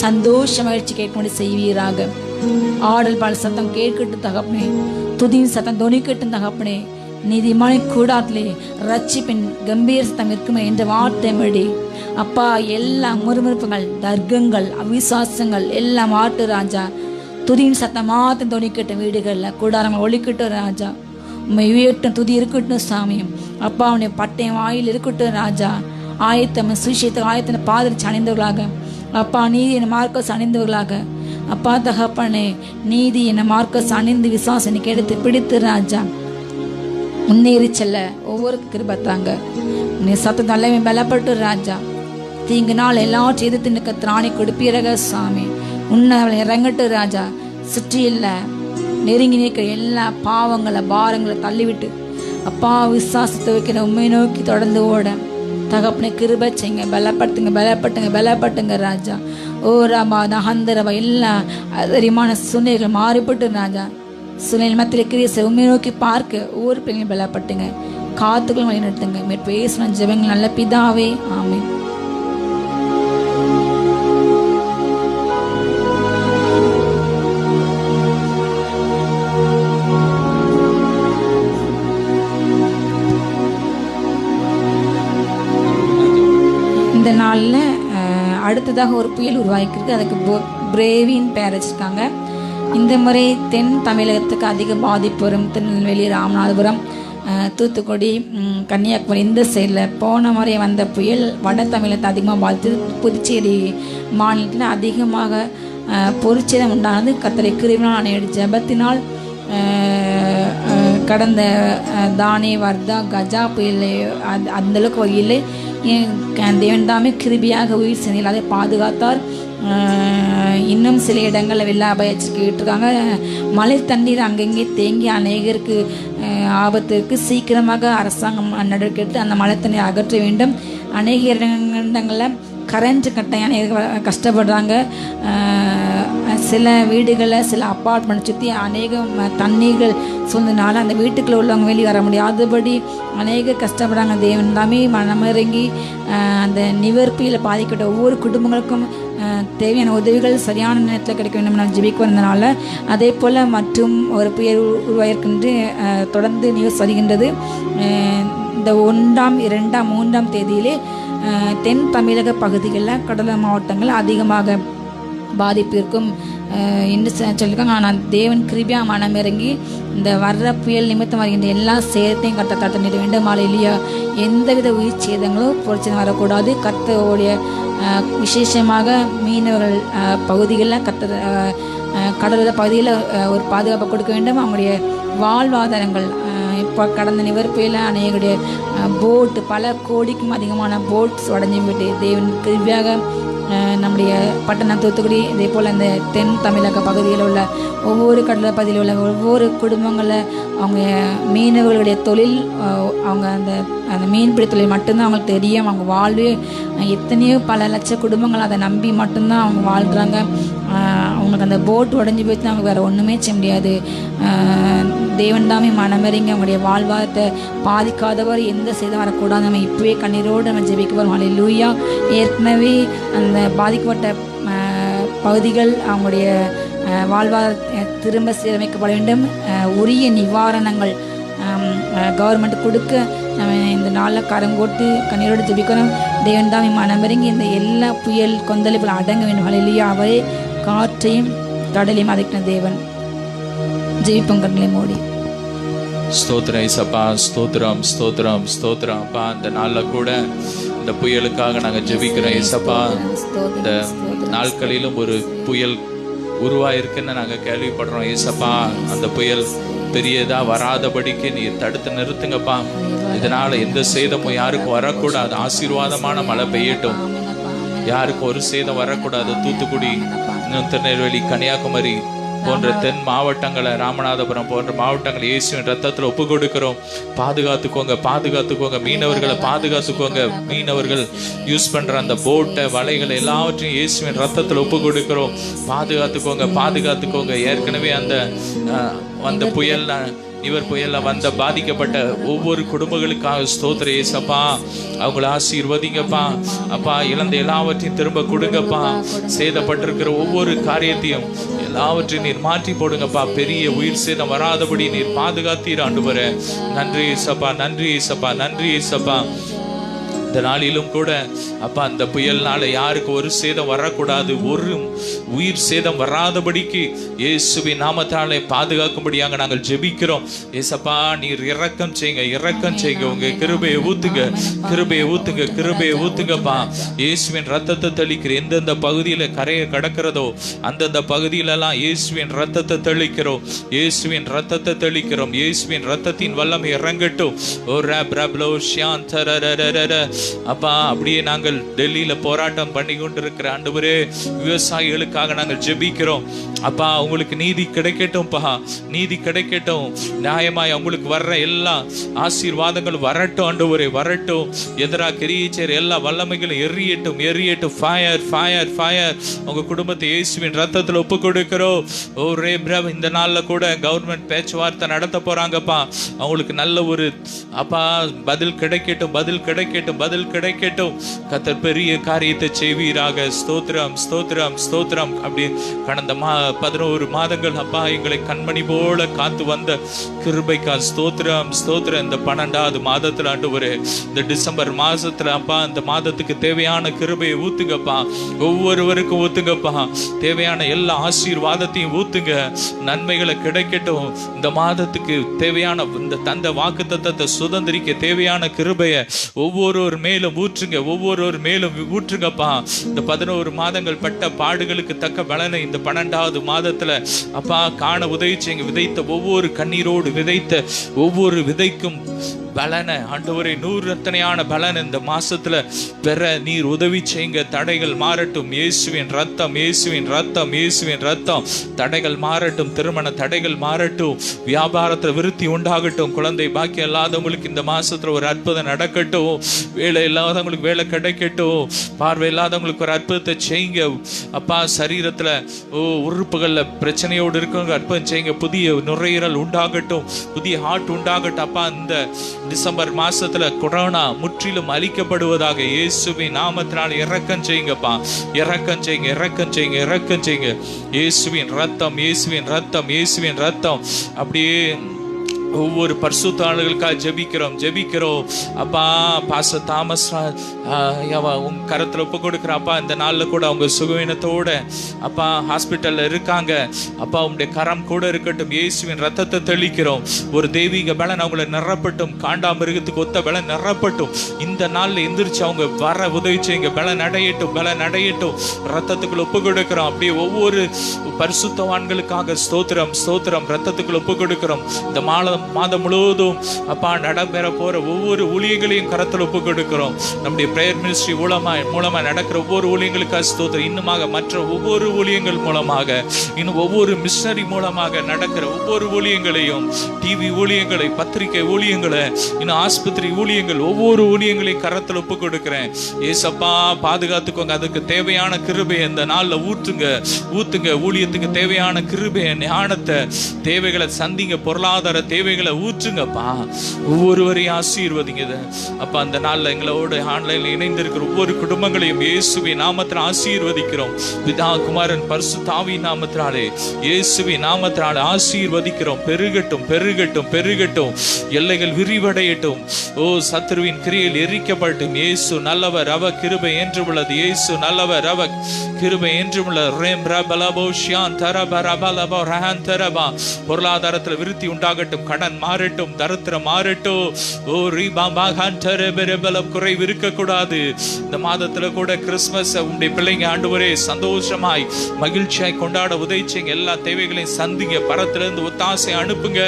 சந்தோஷ மகிழ்ச்சி கேட்க செய்வீராக. ஆடல் பால் சத்தம் கேட்கட்டும் தகப்பனே. துதியின் சத்தம் தொனிக்கட்டும் தகப்பனே. நீதிமானின் கூடாத்திலே ரட்சிப்பின் கம்பீர சத்தம் இருக்குமே என்ற வார்த்தை மடி அப்பா. எல்லா முறுமுறுப்புகள், தர்க்கங்கள், அவிசுவாசங்கள் எல்லாம் மாட்டு ராஜா. துதியின் சத்தம் மாத்தம் தொனிக்கட்டும், வீடுகளில் கூடாரங்கள் ஒழிக்கட்டும் ராஜா. உண்மை உயர்ட்டும், துதி இருக்கட்டும் சாமி. அப்பா அவனுடைய பட்டயம் வாயில் இருக்கட்டும் ராஜா. ஆயத்தம் சுவிசேஷத்தை ஆயத்தின பாதிரிச்சு அணிந்தவர்களாக அப்பா, நீதி என மார்க்கஸ் அணிந்தவர்களாக அப்பா தகப்பனே, நீதி என மார்க்கஸ் அணிந்து விசுவாசனுக்கு எடுத்து பிடித்து ராஜா முன்னேறி செல்ல ஒவ்வொரு கிருபத்தாங்க. நீ சத்தம் நல்லவே பலப்பட்டு ராஜா. தீங்கு நாள் எல்லாவற்றையும் எதிர்த்து நிற்க திராணி கொடுப்பீரக சாமி. உன்னை இறங்கட்டு ராஜா. சுற்றியில் நெருங்கி நிற்கிற எல்லா பாவங்களை பாரங்களை தள்ளிவிட்டு அப்பா விசுவாசத்தை வைக்கிற உண்மை நோக்கி தொடர்ந்து ஓட தகப்பனை கிருபை செய்யுங்க. பலப்பட்டுங்க ராஜா. ஓ ராமா நகந்தரவா எல்லா அதிகமான சூழ்நிலைகள் மாறிப்பட்டு ராஜா. சூழ்நிலை மத்தியில் கிரியசை உண்மை நோக்கி பார்க்க ஒவ்வொரு பிள்ளைங்களும் பலப்பட்டுங்க. காத்துக்களும் வழி நடத்துங்க. மேற்பேசின ஜெபங்கள் நல்ல பிதாவே, ஆமென். இந்த நாளில் அடுத்ததாக ஒரு புயல் உருவாக்கிருக்கு. அதுக்கு பிரேவின்னு பேர் வச்சுருக்காங்க. இந்த முறை தென் தமிழகத்துக்கு அதிக பாதிப்பு வரும். திருநெல்வேலி, ராமநாதபுரம், தூத்துக்குடி, கன்னியாகுமரி இந்த சைடில் போன முறை வந்த புயல் வட தமிழகத்தை அதிகமாக பாதித்தது. புதுச்சேரி மாநிலத்தில் அதிகமாக பொருட்சேதம் உண்டானது. கர்த்தரை கிருபையினால் அணையடி ஜெபத்தினால் கடந்த தானே வர்தா கஜா புயல் அந்தளவுக்கு ஒரு இல்லை. தேவன் தாமே கிருபியாக உயிர் சென்னையில் அதை பாதுகாத்தார். இன்னும் சில இடங்களில் வெள்ள அபாய எச்சரிக்கை இருக்காங்க. மழை தண்ணீர் அங்கங்கே தேங்கி அநேகருக்கு ஆபத்திற்கு சீக்கிரமாக அரசாங்கம் நடவடிக்கை எடுத்து அந்த மழை தண்ணீர் அகற்ற வேண்டும். அநேக இடங்களில் கரண்ட் கட்டாயம் அநேக கஷ்டப்படுறாங்க. சில வீடுகளில் சில அப்பார்ட்மெண்ட் சுற்றி அநேக தண்ணீர்கள் சூழ்ந்தனால அந்த வீட்டுக்குள்ளே உள்ளவங்க வெளியே வர முடியாதபடி அநேக கஷ்டப்படுறாங்க. தேவன் தாமே மனமிறங்கி அந்த நிவர்ப்பியில் பாதிக்கப்பட்ட ஒவ்வொரு குடும்பங்களுக்கும் தேவையான உதவிகள் சரியான நேரத்தில் கிடைக்க வேண்டும் நான் ஜெபிக்க வந்தனால. அதே போல் மற்றும் ஒரு புயல் உருவாயிருக்கின்ற தொடர்ந்து நியூஸ் வருகின்றது. இந்த 1ஆம் 2ஆம் 3ஆம் தேதியிலே தென் தமிழக பகுதிகளில் கடலோர மாவட்டங்கள் அதிகமாக பாதிப்பு இருக்கும் என்று சொல்லியிருக்காங்க. ஆனால் தேவன் கிருபையா மனமிறங்கி இந்த வர்ற புயல் நிமித்தம் வருகின்ற எல்லா சேதத்தையும் கர்த்தர் நிட வேண்டும். இல்லையா எந்தவித உயிர் சேதங்களும் பொருட்சேதம் வரக்கூடாது. கர்த்தருடைய விசேஷமாக மீனவர்கள் பகுதிகளில் கடலோர பகுதியில் ஒரு பாதுகாப்பை கொடுக்க வேண்டும். அவங்களுடைய வாழ்வாதாரங்கள் இப்போ கடந்த நிவர் புயல அநேகருடைய போட்டு பல கோடிக்கும் அதிகமான போட்ஸ் உடஞ்சி விட்டு தேவன் கிருபையாக நம்முடைய பட்டணம் தூத்துக்குடி இதே போல் இந்த தென் தமிழக பகுதியில் உள்ள ஒவ்வொரு கடலோர பகுதியில் உள்ள ஒவ்வொரு குடும்பங்களில் அவங்க மீனவர்களுடைய தொழில் அவங்க அந்த மீன்பிடி தொழில் மட்டும்தான் அவங்களுக்கு தெரியும். அவங்க வாழ்வு எத்தனையோ பல லட்ச குடும்பங்கள் அதை நம்பி மட்டும்தான் அவங்க வாழ்கிறாங்க. அவங்களுக்கு அந்த போட் உடஞ்சி போயிட்டு அவங்க வேறு ஒன்றுமே செய்ய முடியாது. தேவன் தாமே மனமிறங்கி அவங்களுடைய வாழ்வாரத்தை பாதிக்காதவர் எந்த சேதம் வரக்கூடாது. நம்ம இப்போவே கண்ணீரோடு நம்ம ஜெபிக்க வரும். ஹல்லேலூயா. ஏற்கனவே அந்த பாதிக்கப்பட்ட பகுதிகள் அவங்களுடைய வாழ்வாதார திரும்ப சீரமைக்கப்பட வேண்டும். உரிய நிவாரணங்கள் கவர்மெண்ட் கொடுக்க நம்ம இந்த நாளில் கரங்கோட்டு கண்ணீரோடு ஜெபிக்கணும். தேவன் தாமே மனமிறங்கி இந்த எல்லா புயல் கொந்தளிப்புகள் அடங்க வேண்டும். ஹல்லேலூயா. அவரே காற்றையும் கடலையும் அதைக்கிற தேவன். ஜெயிப்போம் கண்களை மூடி. ஸ்தோத்திரம் இயேசப்பா. ஸ்தோத்திரம் ஸ்தோத்திரம் ஸ்தோத்திரம் அப்பா. இந்த நாளில் கூட இந்த புயலுக்காக நாங்கள் ஜெபிக்கிறோம் இயேசப்பா. இந்த நாட்களிலும் ஒரு புயல் உருவாயிருக்குன்னு நாங்கள் கேள்விப்படுறோம் இயேசப்பா. அந்த புயல் பெரியதா வராதபடிக்கு நீர் தடுத்து நிறுத்துங்கப்பா. இதனால எந்த சேதமும் யாருக்கும் வரக்கூடாது. ஆசீர்வாதமான மழை பெய்யட்டும். யாருக்கும் ஒரு சேதம் வரக்கூடாது. தூத்துக்குடி, திருநெல்வேலி, கன்னியாகுமரி போன்ற தென் மாவட்டங்களை, ராமநாதபுரம் போன்ற மாவட்டங்களை இயேசுவின் ரத்தத்தில் ஒப்பு கொடுக்கிறோம். பாதுகாத்துக்கோங்க. மீனவர்களை பாதுகாத்துக்கோங்க. மீனவர்கள் யூஸ் பண்ற அந்த போட்டை, வலைகளை எல்லாவற்றையும் இயேசுவின் ரத்தத்தில் ஒப்பு கொடுக்கிறோம். பாதுகாத்துக்கோங்க. ஏற்கனவே அந்த புயல் இவர் புயல்ல வந்த பாதிக்கப்பட்ட ஒவ்வொரு குடும்பங்களுக்காக ஸ்தோத்திர இயேசப்பா. அவங்கள ஆசீர்வதிங்கப்பா. அப்பா, இழந்த எல்லாவற்றையும் திரும்ப கொடுங்கப்பா. சேதப்பட்டிருக்கிற ஒவ்வொரு காரியத்தையும் எல்லாவற்றையும் நீர் மாற்றி போடுங்கப்பா. பெரிய உயிர் சேதம் வராதபடி நீர் பாதுகாத்தீர் ஆண்டவரே. நன்றி ஏசப்பா, நன்றி ஏசப்பா, நன்றி ஏசப்பா. இந்த நாளிலும் கூட அப்பா அந்த புயல்னால யாருக்கு ஒரு சேதம் வரக்கூடாது, ஒரு உயிர் சேதம் வராதபடிக்கு இயேசுவின் நாமத்தாலே பாதுகாக்கும்படியாக நாங்கள் ஜெபிக்கிறோம். ஏசப்பா நீர் இரக்கம் செய்யுங்க, இரக்கம் செய்யுங்க. உங்க கிருபையை ஊத்துங்க, கிருபையை ஊத்துங்க, கிருபையை ஊத்துங்கப்பா. இயேசுவின் ரத்தத்தை தெளிக்கிற எந்தெந்த பகுதியில கரையை கடக்கிறதோ அந்தந்த பகுதியிலெல்லாம் இயேசுவின் ரத்தத்தை தெளிக்கிறோம், இயேசுவின் ரத்தத்தை தெளிக்கிறோம். இயேசுவின் ரத்தத்தின் வல்லமை இறங்கட்டும். ஓ ரப் ரப் லோ ஷியான் தரரரரர. அப்பா அப்படியே நாங்கள் டெல்லியில போராட்டம் பண்ணி கொண்டிருக்கிற ஆண்டவரே விவசாயிகளுக்காக நாங்கள் ஜெபிக்கிறோம். அப்பா உங்களுக்கு நீதி கிடைக்கட்டும்பா, நீதி கிடைக்கட்டும். நியாயமாய் அவங்களுக்கு வர்ற எல்லா ஆசீர்வாதங்களும் வரட்டும் ஆண்டவரே, வரட்டும். எதிரா கிரியேச்சர் எல்லா வல்லமைகளும் எரியட்டும், எரியட்டும். Fire fire fire. உங்க குடும்பத்தை இயேசுவின் ரத்தத்தில் ஒப்பு கொடுக்கிறோம். ஓ ரே பிரவ் இந்த நாள்ல கூட கவர்மெண்ட் பேச்சுவார்த்தை நடத்த போறாங்கப்பா. அவங்களுக்கு நல்ல ஒரு அப்பா பதில் கிடைக்கட்டும், பதில் கிடைக்கட்டும், பதில் கிடைக்கட்டும். கர்த்தர் பெரிய காரியத்தை செய்வீராக. ஸ்தோத்திரம் ஸ்தோத்திரம் ஸ்தோத்திரம். அப்படி கடந்த 11 மாதங்கள் அப்பா எங்களை கண்மணி போல காத்து வந்த கிருபைக்கா ஸ்தோத்திரம் ஸ்தோத்திரம். இந்த 12வது மாதத்துல ஆண்டவரே, இந்த டிசம்பர் மாசத்துல அப்பா இந்த மாதத்துக்கு தேவையான கிருபையை ஊத்துங்கப்பா, ஒவ்வொருவருக்கும் ஊத்துங்கப்பா. தேவையான எல்லா ஆசீர்வாதத்தையும் ஊத்துங்க, நன்மைகளை கிடைக்கட்டும். இந்த மாதத்துக்கு தேவையான இந்த தந்த வாக்குத்தத்தத்தை சுதந்திரிக்க தேவையான கிருபையை ஒவ்வொரு மேலும் ஊற்றுங்க, ஒவ்வொரு மேலும் ஊற்றுங்கப்பா. இந்த 11 மாதங்கள் பட்ட பாடுகளுக்கு தக்க பலனை இந்த 12வது மாதத்துல அப்பா காண உதவி செய்யுங்க. விதைத்த ஒவ்வொரு கண்ணீரோடு விதைத்த ஒவ்வொரு விதைக்கும் பலனை ஆண்டவரே 100 ரத்தனையான பலன் இந்த மாசத்துல பெற நீர் உதவி செய்யுங்க. தடைகள் மாறட்டும், இயேசுவின் ரத்தம், இயேசுவின் ரத்தம், இயேசுவின் ரத்தம். தடைகள் மாறட்டும், திருமண தடைகள் மாறட்டும், வியாபாரத்துல விருத்தி உண்டாகட்டும். குழந்தை பாக்கியம் இல்லாதவங்களுக்கு இந்த மாசத்துல ஒரு அற்புதம் நடக்கட்டும். வேலை இல்லாதவங்களுக்கு வேலை கிடைக்கட்டும். பார்வை இல்லாதவங்களுக்கு ஒரு அற்புதத்தை செய்யுங்க அப்பா. சரீரத்துல உறுப்புகள்ல பிரச்சனையோடு இருக்கவங்க அற்புதம் செய்யுங்க. புதிய நுரையீரல் உண்டாகட்டும், புதிய ஹார்ட் உண்டாகட்டும் அப்பா. இந்த டிசம்பர் மாசத்துல கொரோனா முற்றிலும் அழிக்கப்படுவதாக இயேசுவின் நாமத்தினால் இரக்கம் செய்யுங்கப்பா, இரக்கம் செய்யுங்க, இரக்கம் செய்யுங்க, இரக்கம் செய்யுங்க. இயேசுவின் ரத்தம், இயேசுவின் ரத்தம், இயேசுவின் ரத்தம். அப்படியே ஒவ்வொரு பரிசுத்தாளர்களுக்காக ஜெபிக்கிறோம், ஜெபிக்கிறோம் அப்பா. பாஸ்டர் தாமஸ் உங்க கரத்துல ஒப்பு கொடுக்குறப்பா. இந்த நாள்ல கூட அவங்க சுகவீனத்தோட அப்பா ஹாஸ்பிட்டல்ல இருக்காங்க அப்பா. உங்களுடைய கரம் கூட இருக்கட்டும். இயேசுவின் ரத்தத்தை தெளிக்கிறோம். ஒரு தெய்வீக பலன் அவங்களை நிரப்பட்டும், காண்டாமிருகத்துக்கு ஒத்த பலன் நிரப்பட்டும். இந்த நாள்ல எந்திரிச்சு அவங்க வர உதவி செய்யுங்க. பலன் அடையட்டும், பலன் அடையட்டும். ரத்தத்துக்குள்ள ஒப்பு கொடுக்கிறோம். அப்படியே ஒவ்வொரு பரிசுத்தவான்களுக்காக ஸ்தோத்திரம் ஸ்தோத்திரம். ரத்தத்துக்குள்ள ஒப்பு கொடுக்கிறோம். இந்த மாதம் முழுவதும் அப்பா நடைபெற போற ஒவ்வொரு ஊழியங்களையும் கரத்தில் ஒப்பு கொடுக்கிறோம். நம்முடைய பிரேயர் மினிஸ்ட்ரி மூலமா நடக்கிற ஒவ்வொரு ஊழியங்களுக்காக ஸ்தோத்திரம். இன்னுமாக மற்ற ஒவ்வொரு ஊழியங்கள் மூலமாக, இன்னும் ஒவ்வொரு மிஷனரி மூலமாக நடக்கிற ஒவ்வொரு ஊழியங்களையும், டிவி ஊழியங்களை, பத்திரிகை ஊழியங்களை, இன்னும் ஆஸ்பத்திரி ஊழியங்கள், ஒவ்வொரு ஊழியங்களையும் கரத்தில் ஒப்பு கொடுக்கிறேன். ஏசப்பா பாதுகாத்துக்கோங்க. அதுக்கு தேவையான கிருபை இந்த நாள்ல ஊற்றுங்க, ஊத்துங்க. ஊழியத்துக்கு தேவையான கிருபை, ஞானத்தை, தேவைகளை சந்திங்க, பொருளாதார தேவைகளை ஊற்றுங்கப்பா. ஒவ்வொருவரையும் ஆசீர்வதிங்க அப்பா. அந்த நாள்ல எங்களோட ஆன்லைன்ல இணைந்திருக்கிற ஒவ்வொரு குடும்பங்களையும் இயேசுவின் நாமத்தில் ஆசீர்வதிக்கிறோம். பிதா குமாரன் பரிசுத்த ஆவியின் நாமத்தினாலே, இயேசுவின் நாமத்தினாலே ஆசீர்வதிக்கிறோம். பெருகட்டும், பெருகட்டும், பெருகட்டும். எல்லைகள் விரிவடையட்டும். ஓ சத்துருவின் கிரியையில் எரிக்கப்படட்டும். இயேசு நல்லவர், அவ கிருபை என்று உள்ளது. இயேசு நல்லவர், அவ கிருபை என்று உள்ளது. பொருளாதாரத்தில் விருத்தி உண்டாகட்டும், கடன் மாறட்டும், தரித்திரம் மாறட்டும். ஓ குறைவு இருக்கக்கூடாது. இந்த மாதத்துல கூட கிறிஸ்துமஸ் உங்களுடைய பிள்ளைங்க ஆண்டவரே சந்தோஷமாய் மகிழ்ச்சியாய் கொண்டாட உதவி செய்யுங்க. எல்லா தேவைகளையும் சந்திங்க. பரத்திலிருந்து ஒத்தாசை அனுப்புங்க.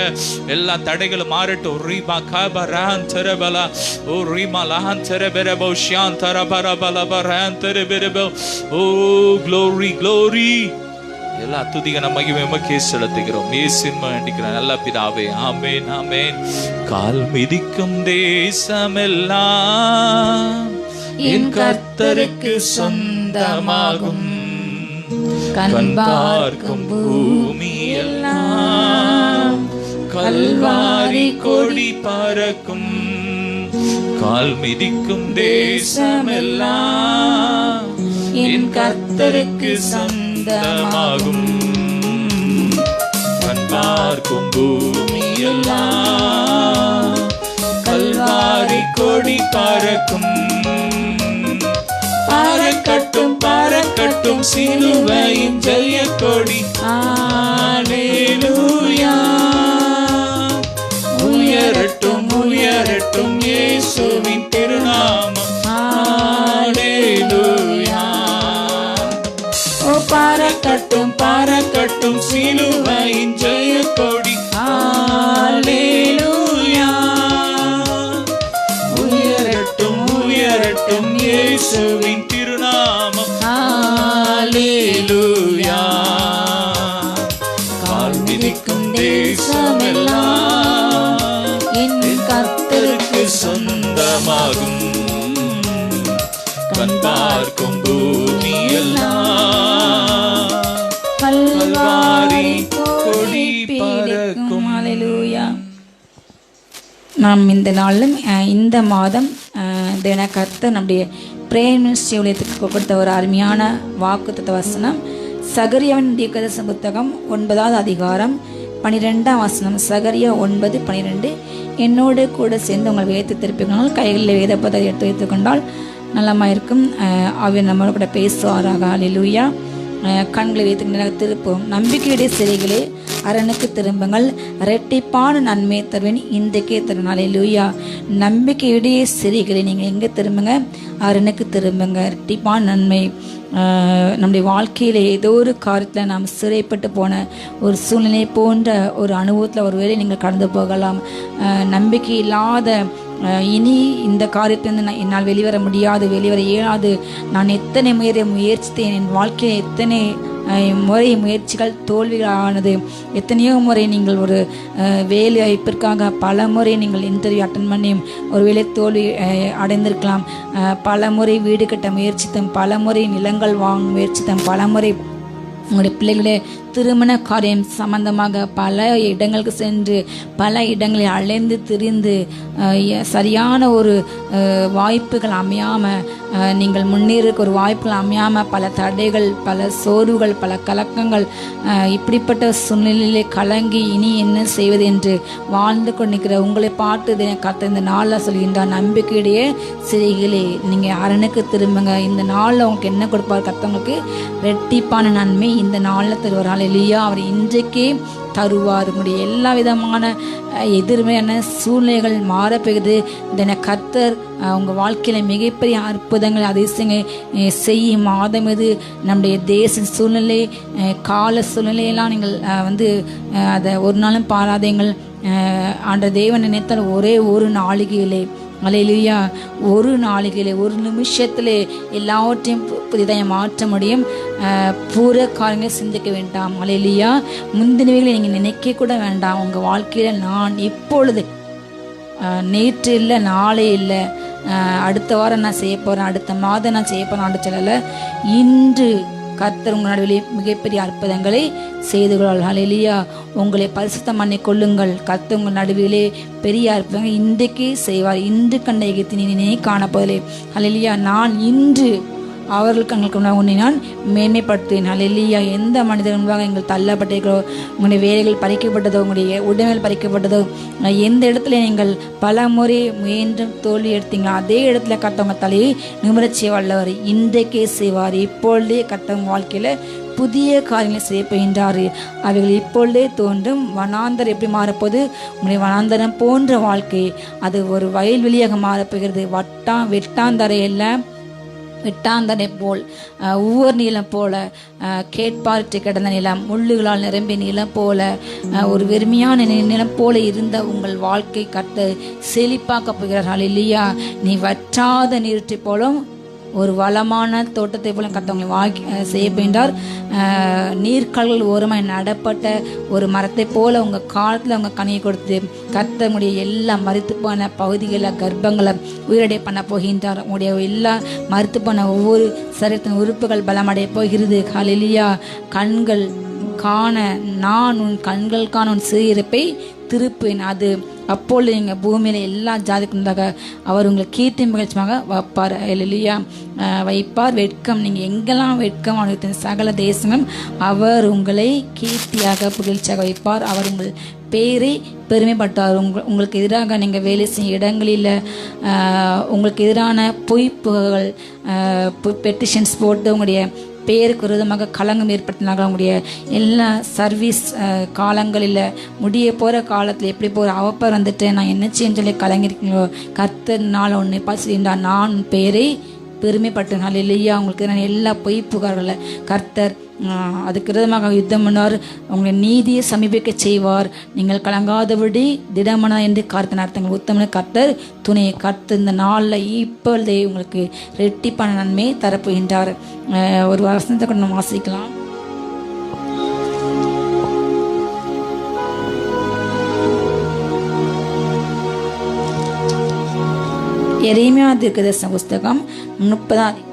எல்லா தடைகளும் மாறட்டும். ரீபா காபா ரஹன் தரபலா. ஓ ரீமா லஹன் தரபரபோ ஷியான் தரபரபலப ரஹன் தரபரபோ. O glory glory. எல்லா துதிக நம்ம மகிமை செலுத்துகிறோம். இயேசுவின் வேண்டிக்கிறோம் நல்ல பிதாவே. ஆமென், ஆமென். கால் மிதிக்கும் தேசமெல்லாம் என் கர்த்தருக்கு சொந்தமாகும். கண் பார்க்கும் பூமி எல்லாம் கல்வாரி கொடி பறக்கும். கால் மிதிக்கும் தேசமெல்லாம் என் கர்த்தருக்கு சொந்தமாகும். பார்க்கும் பூமியெல்லாம் கல்வாரி கொடி பறக்கும். பறக்கட்டும் பறக்கட்டும் சிலுவையின் ஜெய கொடி. அல்லேலூயா. உயரட்டும் உயரட்டும் இயேசுவின் திருநாமம். அல்லேலூயா. ஓ பறக்கட்டும் பறக்கட்டும் சிலுவையின் ஜெய கொடி. அல்லேலூயா. உயரட்டும் உயரட்டும் இயேசுவின் திருநாமம். அல்லேலூயா. கால் மிதிக்கும் தேசமெல்லாம் என் கர்த்தருக்கு சொந்தமாகும். கண் பார்க்கும் பூமியெல்லாம் கல்வாரி கொடி பறக்கும். அல்லேலூயா. நாம் இந்த நாளிலும் இந்த மாதம் தின கர்த்தர் நம்முடைய பிரேயர் மினிஸ்ட்ரி ஊழியத்துக்கு கொடுத்த ஒரு அருமையான வாக்குத்தத்த வசனம் சகரியாவின் தீர்க்கதரிசன புத்தகம் 9வது அதிகாரம் 12ஆம் வசனம். சகரியா 9:12. என்னோடு கூட சேர்ந்து உங்கள் வேதத்தை திருப்பிக்கொண்டால் கைகளில் வேத பதவி எடுத்து வைத்துக் கொண்டால் நலமாயிருக்கும். அவர் நம்மளோட கூட பேசுவாராக. அல்லேலூயா. கண்களை வைத்து திருப்போம். நம்பிக்கையுடைய சிறைகளே அரணுக்கு திரும்புங்கள், இரட்டிப்பான நன்மை தருவேன் இன்றைக்கே தருவேன். அல்லேலூயா. நம்பிக்கையுடைய சிறைகளை நீங்கள் எங்கே திரும்புங்க? அரணுக்கு திரும்புங்க. இரட்டிப்பான நன்மை. நம்முடைய வாழ்க்கையில் ஏதோ ஒரு காரியத்தில் நாம் சிறைப்பட்டு போன ஒரு சூழ்நிலை போன்ற ஒரு அனுபவத்தில் ஒரு வேளை நீங்கள் கடந்து போகலாம். நம்பிக்கை இல்லாத இனி இந்த காரியத்திலிருந்து என்னால் வெளிவர முடியாது, வெளிவர இயலாது, நான் எத்தனை முயற்சித்தேன், என் வாழ்க்கையில் எத்தனை முறை முயற்சிகள் தோல்விகளானது, எத்தனையோ முறை நீங்கள் ஒரு வேலை வாய்ப்பிற்காக பல முறை நீங்கள் இன்டர்வியூ அட்டன் பண்ணி ஒரு வேலை தோல்வி அடைந்திருக்கலாம். பல முறை வீடு கட்ட முயற்சித்தோம், பல முறை நிலங்கள் வாங்க முயற்சித்தோம், பல முறை உங்களுடைய பிள்ளைகளே திருமண காரியம் சம்பந்தமாக பல இடங்களுக்கு சென்று பல இடங்களில் அலைந்து திரிந்து சரியான ஒரு வாய்ப்புகள் அமையாமல், நீங்கள் முன்னேறக்கு ஒரு வாய்ப்புகள் அமையாமல், பல தடைகள், பல சோர்வுகள், பல கலக்கங்கள், இப்படிப்பட்ட சூழ்நிலையிலே கலங்கி இனி என்ன செய்வது என்று வாழ்ந்து கொண்டிருக்கிற உங்களை பார்த்து கர்த்தர் இந்த நாளில் சொல்கின்றார், நம்பிக்கையுடைய சிறைகளே நீங்கள் அரணுக்கு திரும்புங்க. இந்த நாளில் உங்களுக்கு என்ன கொடுப்பார்? கர்த்தவங்களுக்கு ரெட்டிப்பான நன்மை இந்த நாளில் தருவார். அல்லேலூயா. அவர் இன்றைக்கே தருவார். உங்களுடைய எல்லா விதமான எதிர்மையான சூழ்நிலைகள் மாறப்போகுது. தின கர்த்தர் உங்கள் வாழ்க்கையில் மிகப்பெரிய அற்புதங்கள் அதிசயங்களை செய்யும் மாதம் இது. நம்முடைய தேச சூழ்நிலை, கால சூழ்நிலையெல்லாம் நீங்கள் அதை ஒரு நாளும் பாராதீங்கள். ஆண்ட தேவன் நினைத்தால் ஒரே ஒரு நாளிகையிலே, அல்லேலூயா, ஒரு நாளிகையிலே, ஒரு நிமிஷத்திலே எல்லாவற்றையும் புதிதாக மாற்ற முடியும். பூர காரியங்களை சிந்திக்க வேண்டாம். அல்லேலூயா. முந்தினவைகளை நீங்கள் நினைக்க கூட வேண்டாம். உங்கள் வாழ்க்கையில் நான் இப்பொழுது, நேற்று இல்லை, நாளே இல்லை, அடுத்த வாரம் நான் செய்ய போகிறேன், அடுத்த மாதம் நான் செய்ய போகிறேன் அப்படி சொல்லலை. இன்று கர்த்தர் உங்கள் நடுவிலே மிகப்பெரிய அற்புதங்களை செய்து கொள்வார். அல்லேலூயா. உங்களை பரிசுத்தம் பண்ணி கொள்ளுங்கள். கர்த்தர் உங்கள் நடுவிலே பெரிய அற்புதங்கள் இன்றைக்கு செய்வார். இன்று கண்ட எகிப்தினை காணப்போதில்லை. அல்லேலூயா. நான் இன்று அவர்களுக்கு எங்களுக்கு உன்னை நான் மேன்மைப்படுத்துவேன். அல்லேலூயா. எந்த மனிதன் முன்பாக எங்கள் தள்ளப்பட்டிருக்கிறோ, உங்களுடைய வேலைகள் பறிக்கப்பட்டதோ, உங்களுடைய உடைமைகள் பறிக்கப்பட்டதோ, எந்த இடத்துல நீங்கள் பல முறை முயன்றும் தோல்வி எடுத்தீங்களோ அதே இடத்துல கர்த்தவங்க தலையை நிமிரச் செய்வல்லவர். இன்றைக்கே செய்வார். இப்பொழுதே கர்த்தவங்க வாழ்க்கையில் புதிய காரியங்களை செய்ய போகின்றார். அவைகள் இப்பொழுதே தோன்றும். வனாந்தரம் எப்படி மாறப்போது? உங்களுடைய வனாந்தரம் போன்ற வாழ்க்கை அது ஒரு வயல்வெளியாக மாறப்போகிறது. வெட்டாந்தரையெல்லாம் வெட்டாந்தனை போல், ஊர் நிலம் போல, கேட்பாற்று கிடந்த நிலம், முள்ளுகளால் நிரம்பிய நிலம் போல, ஒரு வெறுமையான நிலம் போல இருந்த உங்கள் வாழ்க்கை கர்த்தர் செழிப்பாக்க போகிறார். அல்லேலூயா. நீ வற்றாத நீர்ற்றி போலும் ஒரு வளமான தோட்டத்தை போல கர்த்தவங்களை செய்ய போகின்றார். நீர்க்கால்கள் ஓரமாக நடப்பட்ட ஒரு மரத்தை போல உங்கள் காலத்தில் உங்கள் கனியை கொடுத்து கர்த்தருடைய எல்லா மறுத்து போன பகுதிகளில் கர்ப்பங்களை உயிரடைய பண்ண போகின்றார். உங்களுடைய எல்லா மறுத்து போன ஒவ்வொரு சரீரத்தின் உறுப்புகள் பலமடைய போகிறது. அல்லேலூயா. கண்கள் காண நான் உன் கண்கள் காண உன் சிறுப்பை திருப்பேன். அது அப்பொழுது நீங்கள் பூமியில் எல்லா ஜாதிக்குண்டாக அவர் உங்களை கீர்த்தி மகிழ்ச்சியாக வைப்பார். அல்லேலூயா. வைப்பார். வெட்கம், நீங்கள் எங்கெல்லாம் வெட்கம் அனுபவித்த சகல தேசங்களும் அவர் உங்களை கீர்த்தியாக புகழ்ச்சியாக வைப்பார். அவர் உங்கள் பேரை பெருமைப்பட்டார். உங்களுக்கு எதிராக நீங்கள் வேலை செய்யும் இடங்களில் உங்களுக்கு எதிரான பொய்ப்புகள் பெட்டிஷன்ஸ் போட்டு உங்களுடைய பேருக்கு விரோதமாக களங்கம் ஏற்படுத்தினாங்க. அவங்களுடைய எல்லா சர்வீஸ் காலங்களில் முடிய போகிற காலத்தில் எப்படி போகிற அவப்பர் வந்துட்டு நான் என்ன செய்யன்னு சொல்லி கலங்கிருக்கீங்களோ, கர்த்தர்னால ஒன்று பார்த்துட்டார், நான் பேரை பெருமைப்பட்டேன். அல்லேலூயா. உங்களுக்கு நான் எல்லா பொய் புகார்களை கர்த்தர் அதுக்கு விரோதமாக யுத்தம் பண்ணார். உங்களை நீதியை சமீபிக்க செய்வார். நீங்கள் கலங்காதபடி திடமனா என்று கர்த்தர் அர்த்தங்கள் உத்தமன கர்த்தர் துணையை கர்த்தர் இந்த நாளில் இப்பொழுதே உங்களுக்கு ரெட்டிப்பான நன்மை தரப்போகின்றார். ஒரு வசனத்தை கொண்டு நம்ம வாசிக்கலாம். எரேமியா தீர்க்கதரிசன புஸ்தகம் 30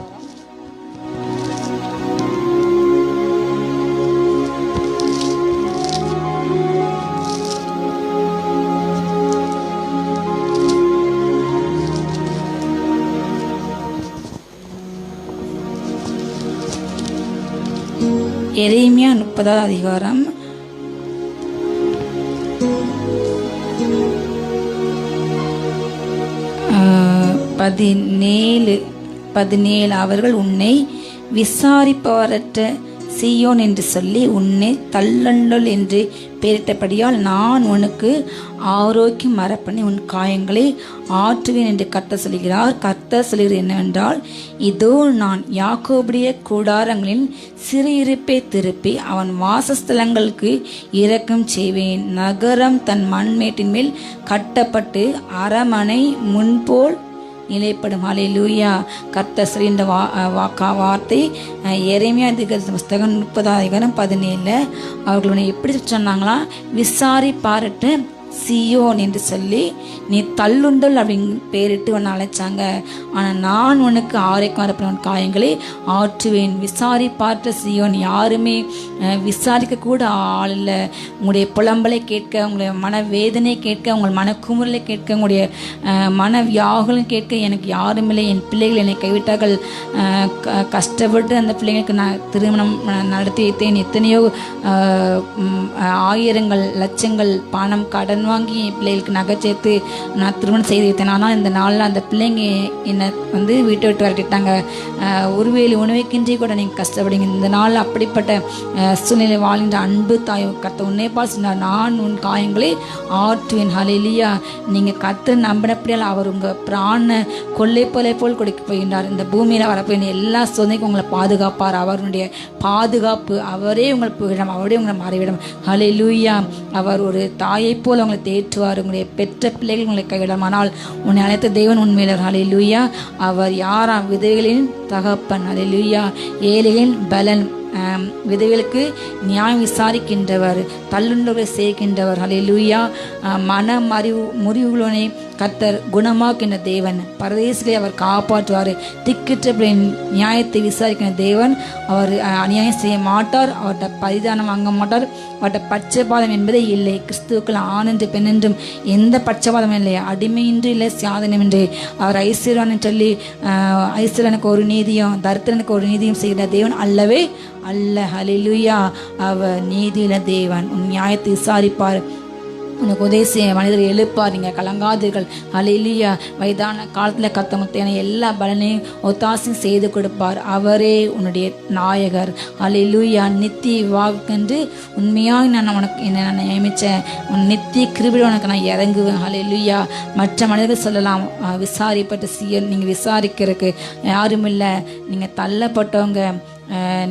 எரேமியா 30 அதிகாரம் 17 அவர்கள் உன்னை விசாரிப்பவரற்ற சீயோன் என்று சொல்லி உன்னை தள்ளண்டல் என்று பெயரிட்டபடியால் நான் உனக்கு ஆரோக்கியம் மரப்பண்ணி உன் காயங்களை ஆற்றுவேன் என்று கர்த்தர் சொல்கிறார். கர்த்தர் சொல்கிறது என்னவென்றால், இதோ நான் யாக்கோபுடைய கூடாரங்களின் சிறு இருப்பை திருப்பி அவன் வாசஸ்தலங்களுக்கு இரக்கம் செய்வேன். நகரம் தன் மண்மேட்டின் மேல் கட்டப்பட்டு அரமனை முன்போல் நிலைப்படும். ஹல்லேலூயா. கர்த்தர் சொல்கின்ற வார்த்தை எரேமியா தீர்க்கதரிசன புஸ்தகம் 30 அதிகாரம் 17 அவர்கள் எப்படி சொன்னாங்களா, விசாரிப்பாரட்டு சியோன் என்று சொல்லி நீ தள்ளுண்டல் அப்படின்னு பேரிட்டு உன்னை அழைச்சாங்க. ஆனால் நான் உனக்கு ஆரைக்கும் வரப்படும் காயங்களை ஆற்றுவேன். விசாரிப்பாற்ற சியோன், யாருமே விசாரிக்க கூட ஆள் இல்லை. உங்களுடைய புலம்பலை கேட்க, உங்களுடைய மனவேதனை கேட்க, உங்கள் மனக்குமுறலை கேட்க, உங்களுடைய மன வியாகுலம் கேட்க எனக்கு யாரும் இல்லை. என் பிள்ளைகள் என்னை கைவிட்டார்கள். கஷ்டப்பட்டு அந்த பிள்ளைங்களுக்கு நான் திருமணம் நடத்தி வைத்தேன். எத்தனையோ ஆயிரங்கள் லட்சங்கள் பணம் கடன் வாங்கி என் பிள்ளைகளுக்கு நகை சேர்த்து நான் திருமணம் செய்து வைத்தேன். ஆனால் இந்த நாளில் அந்த பிள்ளைங்க என்னை வீட்டை விட்டு வரட்டிட்டாங்க. ஒருவேளை உணவைக்கின்றி கூட நீங்கள் கஷ்டப்படுங்க. இந்த நாளில் அப்படிப்பட்ட சூழ்நிலை வாழ்கின்ற அன்பு தாய் கர்த்தர் உன்னை பார்த்து நான் உன் காயங்களை ஆற்றுவேன். ஹல்லேலூயா. நீங்கள் கர்த்தர் நம்பினப்படியால் அவர் உங்கள் பிராண கொள்ளை போல் கொடுக்க போகின்றார். இந்த பூமியில் வரப்போகிற எல்லா சோதனைக்கும் உங்களை பாதுகாப்பார். அவருடைய பாதுகாப்பு அவரே உங்களை புகழம், அவரே உங்களை மாறிவிடும். ஹல்லேலூயா. அவர் ஒரு தாயை போல் உங்களை தேற்றுவார். உங்களுடைய பெற்ற பிள்ளைகள் உங்களை கைவிடும். ஆனால் உன்னை அழைத்த தேவன் உண்மையிலர். ஹல்லேலூயா. அவர் யாராம்? விதவைகளின் தகப்பன். ஹல்லேலூயா. ஏழைகளின் பலன், விதவைகளுக்கு நியாயம் விசாரிக்கின்றவர், தள்ளுண்டவர்களை சேர்க்கின்றவர். ஹல்லேலூயா. மன முறிவுகளை கர்த்தர் குணமாக்கின்ற தேவன். பரதேசிகளை அவர் காப்பாற்றுவார். திக்கிட்ட நியாயத்தை விசாரிக்கின்ற தேவன். அவர் அநியாயம் செய்ய மாட்டார். அவர்கிட்ட பரிதானம் வாங்க மாட்டார். அவர்கிட்ட பட்சபாதம் என்பதே இல்லை. கிறிஸ்துவுக்கள் ஆண் என்று பெண் என்றும் எந்த பட்சபாதமும் இல்லை. அடிமையின்றி இல்லை, சாதனம் என்று. அவர் ஐஸ்வர்யான்னு சொல்லி ஐஸ்வர்யனுக்கு ஒரு நீதியும் தரித்திரனுக்கு ஒரு நீதியும் செய்கிற தேவன் அல்லவே அல்ல. ஹல்லேலூயா. அவர் நீதியில தேவன். உன் நியாயத்தை விசாரிப்பார். உனக்கு உதவி மனிதர்கள் எழுப்பார். நீங்கள் கலங்காதீர்கள். ஹல்லேலூயா. வயதான காலத்தில் கத்தமுத்தையான எல்லா பலனையும் ஒத்தாசையும் செய்து கொடுப்பார். அவரே உன்னுடைய நாயகர். ஹல்லேலூயா. நித்திய வாக்கென்று உண்மையாக நான் உனக்கு என்னை நான் நியமித்தேன். உன் நித்திய கிருபையில் உனக்கு நான் இறங்குவேன். ஹல்லேலூயா. மற்ற மனிதர்கள் சொல்லலாம், விசாரிப்பட்ட சீயல், நீங்கள் விசாரிக்கிறதுக்கு யாரும் இல்லை, நீங்கள் தள்ளப்பட்டவங்க,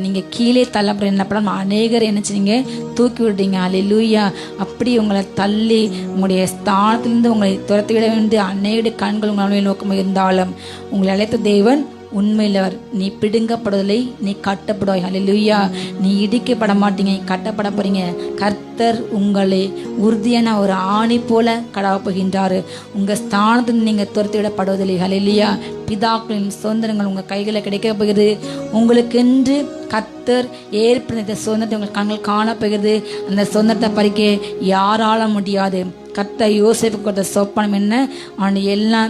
நீங்கள் கீழே தள்ளப்பட என்னப்படம் அநேகர் என்னச்சுங்க தூக்கி விடுறீங்க. ஹல்லேலூயா. அப்படி உங்களை தள்ளி உங்களுடைய ஸ்தானத்திலிருந்து உங்களை துரத்தி விட வேண்டிய அநேக கண்கள் உங்களை நோக்கம் இருந்தாலும் உங்களை அழைத்த தேவன் உண்மையிலவர். நீ பிடுங்கப்படுவதில்லை, நீ கட்டப்படுவாய். ஹல்லேலூயா. நீ இடிக்கப்பட மாட்டீங்க, கட்டப்பட போறீங்க. கர்த்தர் உங்களை உறுதியான ஒரு ஆணி போல கடவ போகின்றார். உங்கள் ஸ்தானத்தில் நீங்கள் துரத்தி விடப்படுவதில்லை. ஹல்லேலூயா. பிதாக்களின் சுதந்திரங்கள் உங்கள் கைகளில் கிடைக்க போகிறது. உங்களுக்கென்று கர்த்தர் ஏற்படுத்த சுதந்திரத்தை உங்கள் கண்கள் காணப்போகிறது. அந்த சுதந்திரத்தை பறிக்க யாரால முடியாது. கர்த்தர் யோசேப்புக்கு கொடுத்த சொப்பனம் என்ன? அவன் எல்லா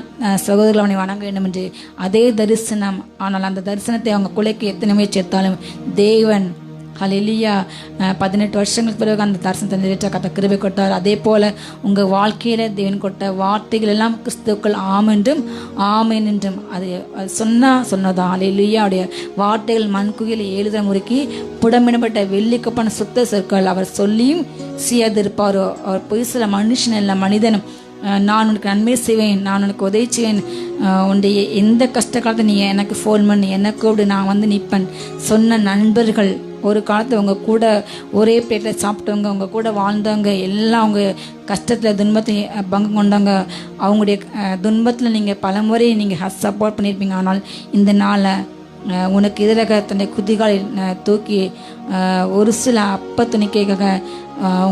சகோதரர்களும் அவனை வணங்க வேண்டும் என்று. அதே தரிசனம். ஆனால் அந்த தரிசனத்தை அவங்க குலைக்கு எத்தனை முயற்சி எடுத்தாலும் தேவன் ஹல்லேலூயா 18 வருஷங்களுக்கு பிறகு அந்த தரிசனத்தை நிறைவேற்ற கர்த்தர் கிருபை கொடுத்தார். அதே போல உங்கள் வாழ்க்கையில் தேவன் கொடுத்த வார்த்தைகள் எல்லாம் கிறிஸ்துக்கள் ஆமென்றும் ஆமென் என்றும் அது சொன்னதான். ஹல்லேலூயா. அவருடைய வார்த்தைகள் மண்குயில் 7 தரம் முறுக்கி புடமிடப்பட்ட வெள்ளிக்கப்பான சுத்த சொற்கள் அவர் சொல்லியும் செய்யாதிருப்பாரோ. அவர் பொய் சொல்ல மனுஷன் இல்லை, மனிதனும். நான் உனக்கு நன்மை செய்வேன், நான் உனக்கு உதவி செய்வேன், உன்னுடைய எந்த கஷ்ட காலத்தை நீ எனக்கு ஃபோன் பண்ணி என்னை கூப்பிடு, நான் வந்து நிற்பேன் சொன்ன நண்பர்கள், ஒரு காலத்தில் உங்கள் கூட ஒரே பிளேட்டில் சாப்பிட்டவங்க, உங்கள் கூட வாழ்ந்தவங்க, எல்லாம் அவங்க கஷ்டத்தில் துன்பத்தில் பங்கு கொண்டவங்க, அவங்களுடைய துன்பத்தில் நீங்கள் பல முறை நீங்கள் சப்போர்ட் பண்ணியிருப்பீங்க. ஆனால் இந்த நாளை உனக்கு எதிராக தன்னுடைய குதிகாலை தூக்கி ஒரு சில அப்பத்துணிக்கைக்காக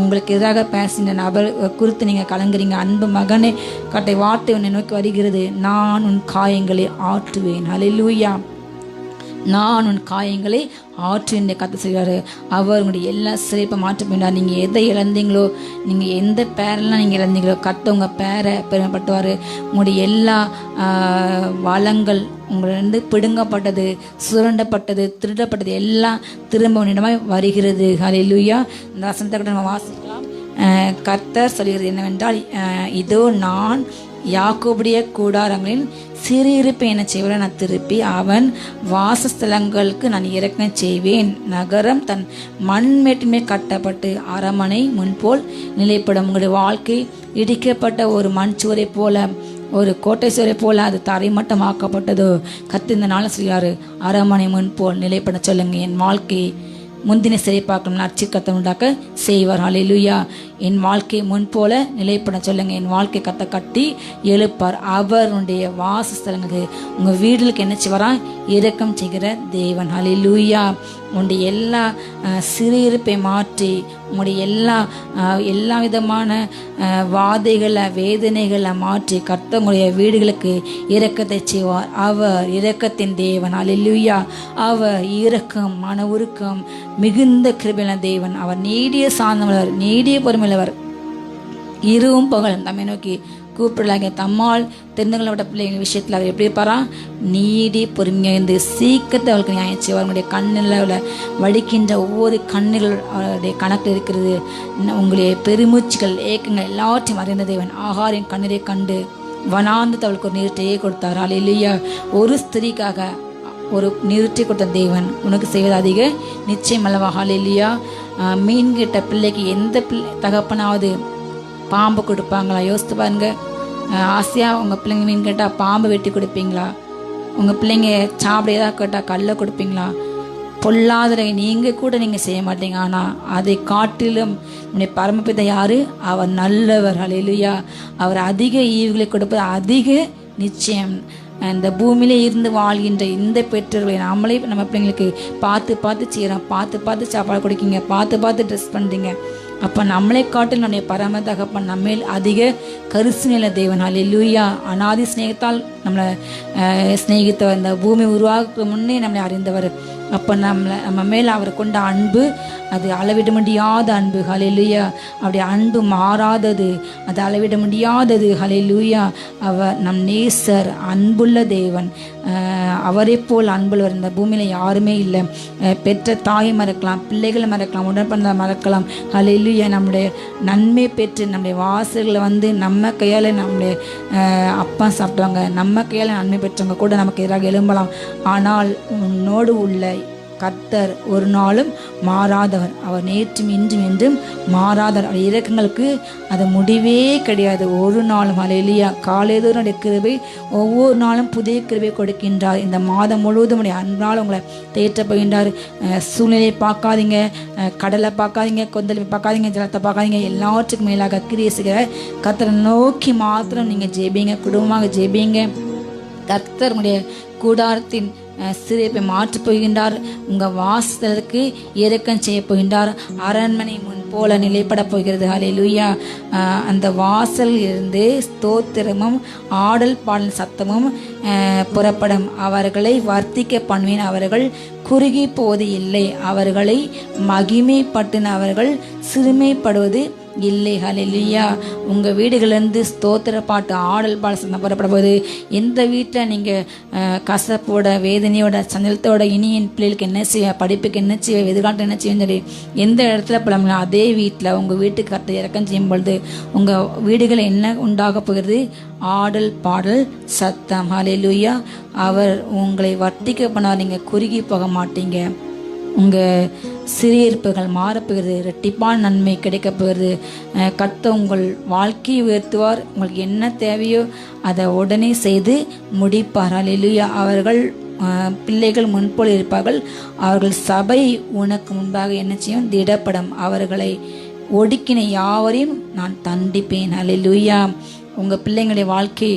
உங்களுக்கு எதிராக பேசின நபர் குறித்து நீங்கள் கலங்குறீங்க. அன்பு மகனே, கட்டை வார்த்தை உன்னை நோக்கி வருகிறது. நான் உன் காயங்களை ஆற்றுவேன். ஹல்லேலூயா. நான் உன் காயங்களை ஆற்றுவேன் கத்த செய்கிறாரு. அவர் உங்களுடைய எல்லா சிறைப்பை மாற்ற போயிட்டார். நீங்கள் எதை இழந்தீங்களோ, நீங்கள் எந்த பேரெல்லாம் நீங்கள் இழந்தீங்களோ, கத்த உங்கள் பேரை பெருமைப்பட்டுவார். உங்களுடைய எல்லா வளங்கள் உங்களிருந்து பிடுங்கப்பட்டது, சுரண்டப்பட்டது, திருடப்பட்டது எல்லாம் திரும்ப உன்னிடமாய் வருகிறது. ஹல்லேலூயா. இந்த வசனத்தை கூட நம்ம வாசிக்கலாம். கர்த்தர் சொல்கிறது என்னவென்றால், இதோ நான் யாக்கோபுடைய கூடாரங்களின் சிறியிருப்பை என செய்வதை நான் திருப்பி அவன் வாசஸ்தலங்களுக்கு நான் இறக்க செய்வேன். நகரம் தன் மண்மேட்டின்மே கட்டப்பட்டு அரமனை முன்போல் நிலைப்படும். உங்களுடைய வாழ்க்கை இடிக்கப்பட்ட ஒரு மண் சுவரை போல, ஒரு கோட்டை சுவரை போல அது தரைமட்டமாக்கப்பட்டதோ. கத்து இந்த நாள் சொல்கிறாரு, அரமனை முன்போல் நிலைப்பட சொல்லுங்க. என் வாழ்க்கை முந்தின சிறைப்பாக்கம் நற்சிக்கத்தை உண்டாக்க செய்வார். ஹல்லேலூயா. என் வாழ்க்கை முன்போல நிலைப்பட சொல்லுங்க. என் வாழ்க்கை கட்டி எழுப்பார். அவருடைய வாசஸ்தலங்களுக்கு உங்கள் வீடுகளுக்கு என்ன செய்வாரா? இரக்கம் செய்கிற தேவன். ஹல்லேலூயா. உங்களுடைய எல்லா சிறையிருப்பை மாற்றி உங்களுடைய எல்லா விதமான வாதைகளை வேதனைகளை மாற்றி கர்த்தர் உங்களுடைய வீடுகளுக்கு இரக்கத்தை செய்வார். அவர் இரக்கத்தின் தேவன். ஹல்லேலூயா. அவர் இரக்கம், மன உருக்கம் மிகுந்த கிருபையான தேவன். அவர் நீடிய சாந்தமுள்ளவர், நீடிய பொறுமையுள்ளவர். இரவும் பகலும் தம்மை நோக்கி கூப்பிடலாங்க. தம்மால் தெரிந்துகளோட பிள்ளைங்க விஷயத்தில் அவர் எப்படி இருப்பாரா? நீடி பொறுமையாக இருந்து சீக்கிரத்தை அவளுக்கு நியாயம் செய்வார். அவங்களுடைய கண்ணில் வடிக்கின்ற ஒவ்வொரு கண்ணுகள் அவருடைய கணக்கில் இருக்கிறது. உங்களுடைய பெருமூச்சுகள் ஏக்கங்கள் எல்லாவற்றையும் அறிந்த தேவன். ஆகாரின் கண்ணீரை கண்டு வனாந்தத்தை அவளுக்கு ஒரு நீர்ட்டையே கொடுத்தார். ஹல்லேலூயா. ஒரு ஸ்திரீக்காக ஒரு நிறுத்தி கொடுத்த தேவன் உனக்கு செய்வது அதிக நிச்சயம் அல்லவா? ஹல்லேலூயா. மீன் கிட்ட பிள்ளைக்கு எந்த தகப்பனாவது பாம்பு கொடுப்பாங்களா? யோசித்து பாருங்க. ஆசையாக உங்கள் பிள்ளைங்க மீன் கேட்டால் பாம்பு வெட்டி கொடுப்பீங்களா? உங்கள் பிள்ளைங்க சாப்பிட ஏதாவது கேட்டால் கல்லை கொடுப்பீங்களா? பொல்லாததை நீங்கள் கூட நீங்கள் செய்ய மாட்டீங்க. ஆனால் அதை காட்டிலும் உன்னுடைய பரமபிதா யாரு? அவர் நல்லவர். ஹல்லேலூயா. அவர் அதிக ஈவுகளை கொடுப்பது அதிக நிச்சயம். இந்த பூமியிலே இருந்து வாழ்கின்ற இந்த பெற்றோர்களை நம்மளே நம்ம பிள்ளைங்களுக்கு பார்த்து செய்கிறோம். பார்த்து சாப்பாடு கொடுக்கீங்க, பார்த்து ட்ரெஸ் பண்ணுறீங்க. அப்போ நம்மளை காட்டில் நம்முடைய பரம தகப்பன் நம்மேல் அதிக கரிசனையுள்ள தேவன். ஹல்லேலூயா. அநாதி ஸ்நேகத்தால் நம்மளை ஸ்நேகித்தவர். இந்த பூமி உருவாக்க முன்னே நம்மளை அறிந்தவர். அப்போ நம்ம மேல் அவர் கொண்ட அன்பு அது அளவிட முடியாத அன்பு. ஹல்லேலூயா. அவருடைய அன்பு மாறாதது, அது அளவிட முடியாதது. ஹல்லேலூயா. அவர் நம் நேசர், அன்புள்ள தேவன். அவரை போல் அன்புள்ளவர் இந்த பூமியில் யாருமே இல்லை. பெற்ற தாயை மறக்கலாம், பிள்ளைகளை மறக்கலாம், உடன்பட மறக்கலாம். ஹல்லேலூயா. நம்முடைய நன்மை பெற்று நம்முடைய வாசல்களை வந்து நம்ம கையால் நம்முடைய அப்பா சாப்பிட்டவங்க, நம்ம கையால் நன்மை பெற்றவங்க கூட நமக்கு எதிராக எழும்பலாம். ஆனால் உன்னோடு உள்ள கர்த்தர் ஒரு நாளும் மாறாதவர். அவர் நேற்றும் இன்றும் என்றும் மாறாதவர். அவர் இரக்கங்களுக்கு அது முடிவே கிடையாது ஒரு நாளும். ஹல்லேலூயா. காலைதோறும் கிருபை ஒவ்வொரு நாளும் புதிய கிருபை கொடுக்கின்றார். இந்த மாதம் முழுவதும் அன்பால் உங்களை தேற்றப் போகின்றார். சூழ்நிலையை பார்க்காதீங்க, கடலை பார்க்காதீங்க, கொந்தளிப்பை பார்க்காதீங்க, ஜலத்தை பார்க்காதீங்க. எல்லாவற்றுக்கும் மேலாக கிரியை செய்கிற கர்த்தரை நோக்கி மாத்திரம் நீங்கள் ஜெபிங்க, குடும்பமாக ஜெபிங்க. கர்த்தர் உங்களுடைய கூடாரத்தின் சிறைப்பை மாற்றப் போகின்றார். உங்கள் வாசலுக்கு இரக்கம் செய்ய போகின்றார். அரண்மனை முன் போல நிலைப்பட போகிறது. ஹல்லேலூயா. அந்த வாசல் இருந்து ஸ்தோத்திரமும் ஆடல் பாடல் சத்தமும் புறப்படும். அவர்களை வர்த்திக்க பண்ணுவேன். அவர்கள் குறுகி போவது இல்லை. அவர்களை மகிமைப்பட்டின அவர்கள் சிறுமைப்படுவது இல்லை. ஹல்லேலூயா. உங்கள் வீடுகளிலிருந்து ஸ்தோத்திர பாட்டு ஆடல் பாட சத்தம் புறப்பட போது எந்த வீட்டில் நீங்கள் கசப்போட வேதனையோட சஞ்சலத்தோட இனி என் பிள்ளைகளுக்கு என்ன செய்ய, படிப்புக்கு என்ன செய்ய, எதிர்காலத்தில் என்ன செய்யும் சொல்லி எந்த இடத்துல புலம்புங்களோ அதே வீட்டில் உங்கள் வீட்டுக்கு கர்த்தர் இறக்கம் செய்யும் பொழுது உங்கள் வீடுகளில் என்ன உண்டாக போகிறது? ஆடல் பாடல் சத்தம். ஹல்லேலூயா. அவர் உங்களை வர்த்திக்க பண்ணார். நீங்கள் குறுகி போக மாட்டீங்க. உங்கள் சிறியிருப்புகள் மாறப்போகிறது. இரட்டிப்பான நன்மை கிடைக்க போகிறது. கர்த்தர் உங்கள் வாழ்க்கையை உயர்த்துவார். உங்களுக்கு என்ன தேவையோ அதை உடனே செய்து முடிப்பார். ஹல்லேலூயா. அவர்கள் பிள்ளைகள் முன்போல் இருப்பார்கள். அவர்கள் சபை உனக்கு முன்பாக என்ன செய்யும்? திடப்படும். அவர்களை ஒடுக்கின யாவரையும் நான் தண்டிப்பேன். ஹல்லேலூயா. உங்கள் பிள்ளைங்களுடைய வாழ்க்கை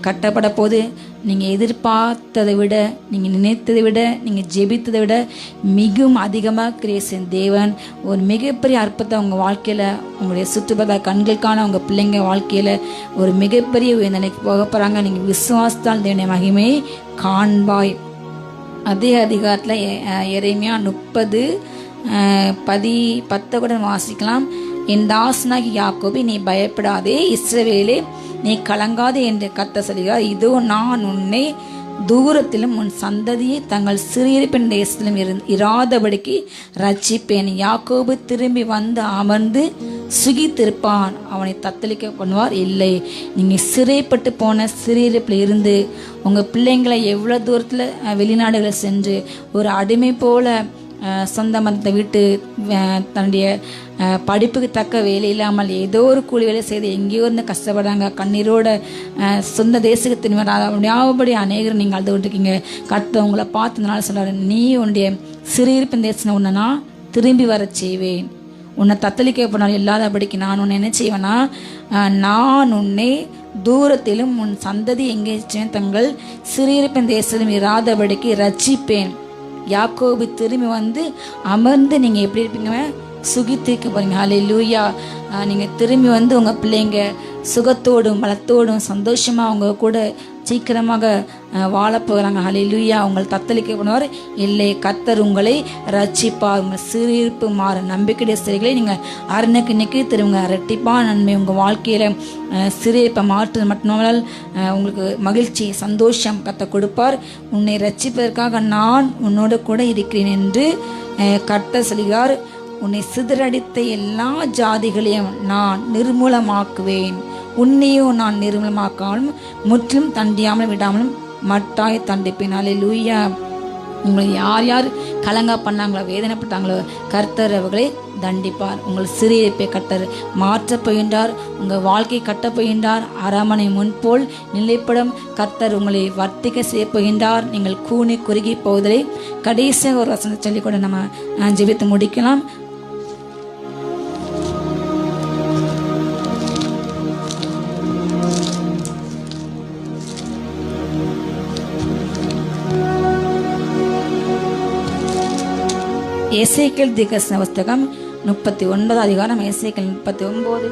கட்டப்பட போது நீங்கள் எதிர்பார்த்ததை விட, நீங்கள் நினைத்ததை விட, நீங்கள் ஜெபித்ததை விட மிகவும் அதிகமாக கிரியேசன் தேவன் ஒரு மிகப்பெரிய அற்புதத்தை உங்கள் வாழ்க்கையில், உங்களுடைய சுற்றுப்புற கண்களுக்கான உங்கள் பிள்ளைங்க வாழ்க்கையில் ஒரு மிகப்பெரிய உயர்நிலைக்கு போக போகிறாங்க. நீங்கள் விசுவாசத்தால் தேவனுடைய மகிமையை காண்பாய். அதே அதிகாரத்தில் எரேமியா 30:10 கூட வாசிக்கலாம். என் தாசனாகி யாக்கோபே, நீ பயப்படாதே, இஸ்ரவேலே நீ கலங்காதே என்று கர்த்தர் சொல்கிறார். இதோ நான் உன்னை தூரத்திலும் உன் சந்ததியை தங்கள் சிறியிருப்பின் தேசத்திலும் இராதபடிக்கு ரட்சிப்பேன். யாக்கோபு திரும்பி வந்து அமர்ந்து சுகித்திருப்பான், அவனை தத்தளிக்க பண்ணுவார் இல்லை. நீங்கள் சிறைப்பட்டு போன சிறியிருப்பில் இருந்து உங்கள் பிள்ளைங்களை எவ்வளோ தூரத்தில் வெளிநாடுகளை சென்று ஒரு அடிமை போல சொந்த மதத்தை விட்டு தன்னுடைய படிப்புக்கு தக்க வேலை இல்லாமல் ஏதோ ஒரு கூலி வேலை செய்து எங்கேயோ இருந்து கஷ்டப்படுறாங்க. கண்ணீரோட சொந்த தேசத்துக்கு திரும்ப முடியாதபடி அநேகர் நீங்கள் அழுது கொண்டிருக்கீங்க. கர்த்தர் உங்களை பார்த்ததுனால சொல்கிறாரு, நீ உன்னுடைய சிறியிருப்பின் தேசம் உன்னை நான் திரும்பி வர செய்வேன். உன்னை தத்தளிக்க போனால் இல்லாதபடிக்கு நான் உன்னை என்ன செய்வேன்னா, நான் உன்னை தூரத்திலும் உன் சந்ததி எங்கே தங்கள் சிறியிருப்பின் தேசத்திலும் இராதபடிக்கு ரட்சிப்பேன். யாக்கோபு திரும்பி வந்து அமர்ந்து நீங்கள் எப்படி இருப்பீங்க? சுகித்திருக்க போறீங்க. ஹல்லேலூயா. நீங்கள் திரும்பி வந்து உங்கள் பிள்ளைங்க சுகத்தோடும் பலத்தோடும் சந்தோஷமாக அவங்க கூட சீக்கிரமாக வாழப்போகிறாங்க. ஹல்லேலூயா. உங்கள் தத்தளிக்க பண்ணுவார் இல்லை. கர்த்தர் உங்களை ரட்சிப்பார். உங்கள் சிறியிருப்பு மாற நம்பிக்கையுடைய சிறைகளை நீங்கள் அரணுக்கு நிற்க திரும்புங்க. இரட்டிப்பான நன்மை உங்கள் வாழ்க்கையில் சிறியிருப்பை மாற்று மட்டுமல்லால் உங்களுக்கு மகிழ்ச்சி சந்தோஷம் கர்த்தர் கொடுப்பார். உன்னை ரட்சிப்பதற்காக நான் உன்னோடு கூட இருக்கிறேன் என்று கர்த்தர் சொல்கிறார். உன்னை சிதறடித்த எல்லா ஜாதிகளையும் நான் நிர்மூலமாக்குவேன். உன்னையும் நான் நிர்மூலமாக்காமலும் முற்றிலும் தண்டியாமல் விடாமலும் மட்டாய் தண்டிப்பேன். ஹல்லேலூயா. உங்களை யார் யார் கலங்கா பண்ணாங்களோ, வேதனைப்பட்டாங்களோ, கர்த்தர் அவர்களை தண்டிப்பார். உங்கள் சிறியிருப்பை கர்த்தர் மாற்றப் போகின்றார். உங்கள் வாழ்க்கை கட்டப் போகின்றார். அரமனை முன்போல் நிலைப்படும் கர்த்தர் உங்களை வர்த்திக்க செய்ய போகின்றார். நீங்கள் கூனி குறுகி போவதை கடைசியாக ஒரு வசனத்தை சொல்லிக்கூட நம்ம ஜெபித்து முடிக்கலாம். எசேக்கியேல் தீர்க்கதரிசன புஸ்தகம் 39 அதிகாரம். எசேக்கியேல் 39.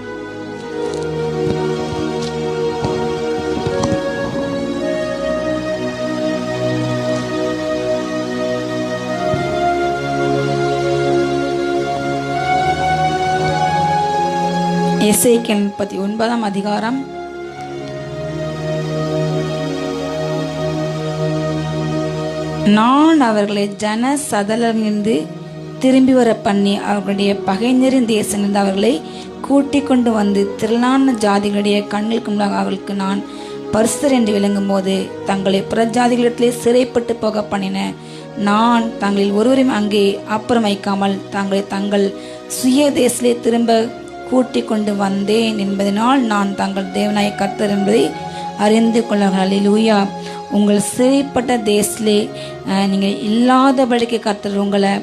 எசேக்கியேல் 39 அதிகாரம். நான் அவர்களை ஜன சதலமிருந்து திரும்பி வர பண்ணி அவர்களுடைய பகைஞரின் தேசங்களிலிருந்து அவர்களை கூட்டிக் கொண்டு வந்து திரளான ஜாதிகளுடைய கண்களுக்கு முன்பாக அவர்களுக்கு நான் பரிசுத்தர் என்று விளங்கும் போது தங்களை புறஜாதிகளிடத்திலே சிறைப்பட்டு போக பண்ணின நான் தங்களில் ஒருவரையும் அங்கே அப்புறம் வைக்காமல் தங்களை தங்கள் சுய தேசத்திலே திரும்ப கூட்டிக் கொண்டு வந்தேன் என்பதனால் நான் தங்கள் தேவனாய கர்த்தர் என்பதை அறிந்து கொள்ளார்கள். ஹல்லேலூயா. உங்கள் சிறைப்பட்ட தேசத்திலே நீங்கள் இல்லாதபடிக்கு கர்த்தர் உங்களை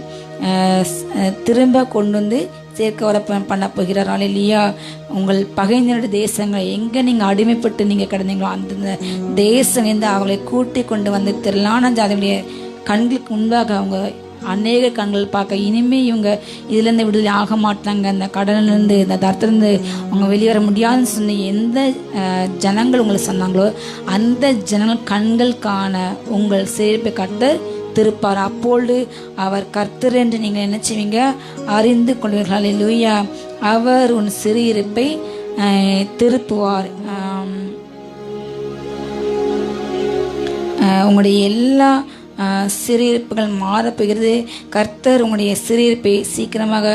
திரும்ப கொண்டு வந்து சேர்க்க வர பண்ண போகிறார். ஹல்லேலூயா. உங்கள் பகைஞருடைய தேசங்கள் எங்கே நீங்கள் அடிமைப்பட்டு நீங்கள் கிடந்தீங்களோ அந்த தேசம் வந்து அவங்களை கூட்டி கொண்டு வந்து திரளான ஜாதியுடைய கண்களுக்கு முன்பாக அவங்க அநேக கண்கள் பார்க்க இனிமே இவங்க இதுலேருந்து விடுதலை ஆக மாட்டாங்க, அந்த கடலிருந்து இந்த தரத்துலேருந்து அவங்க வெளியேற முடியாதுன்னு சொல்லி எந்த ஜனங்கள் உங்களை சொன்னாங்களோ அந்த ஜனங்கள் கண்கள் காண உங்கள் சேர்ப்பை கட்ட திருப்பார். அப்பொழுது அவர் கர்த்தர் என்று நீங்கள் என்ன செய்வீங்க? அறிந்து கொள்வீர்கள். ஹல்லேலூயா. அவர் உன் சிறையிருப்பை திருப்புவார். உங்களுடைய எல்லா சிறையிருப்புகள் மாறப்போகிறது. கர்த்தர் உங்களுடைய சிறையிருப்பை சீக்கிரமாக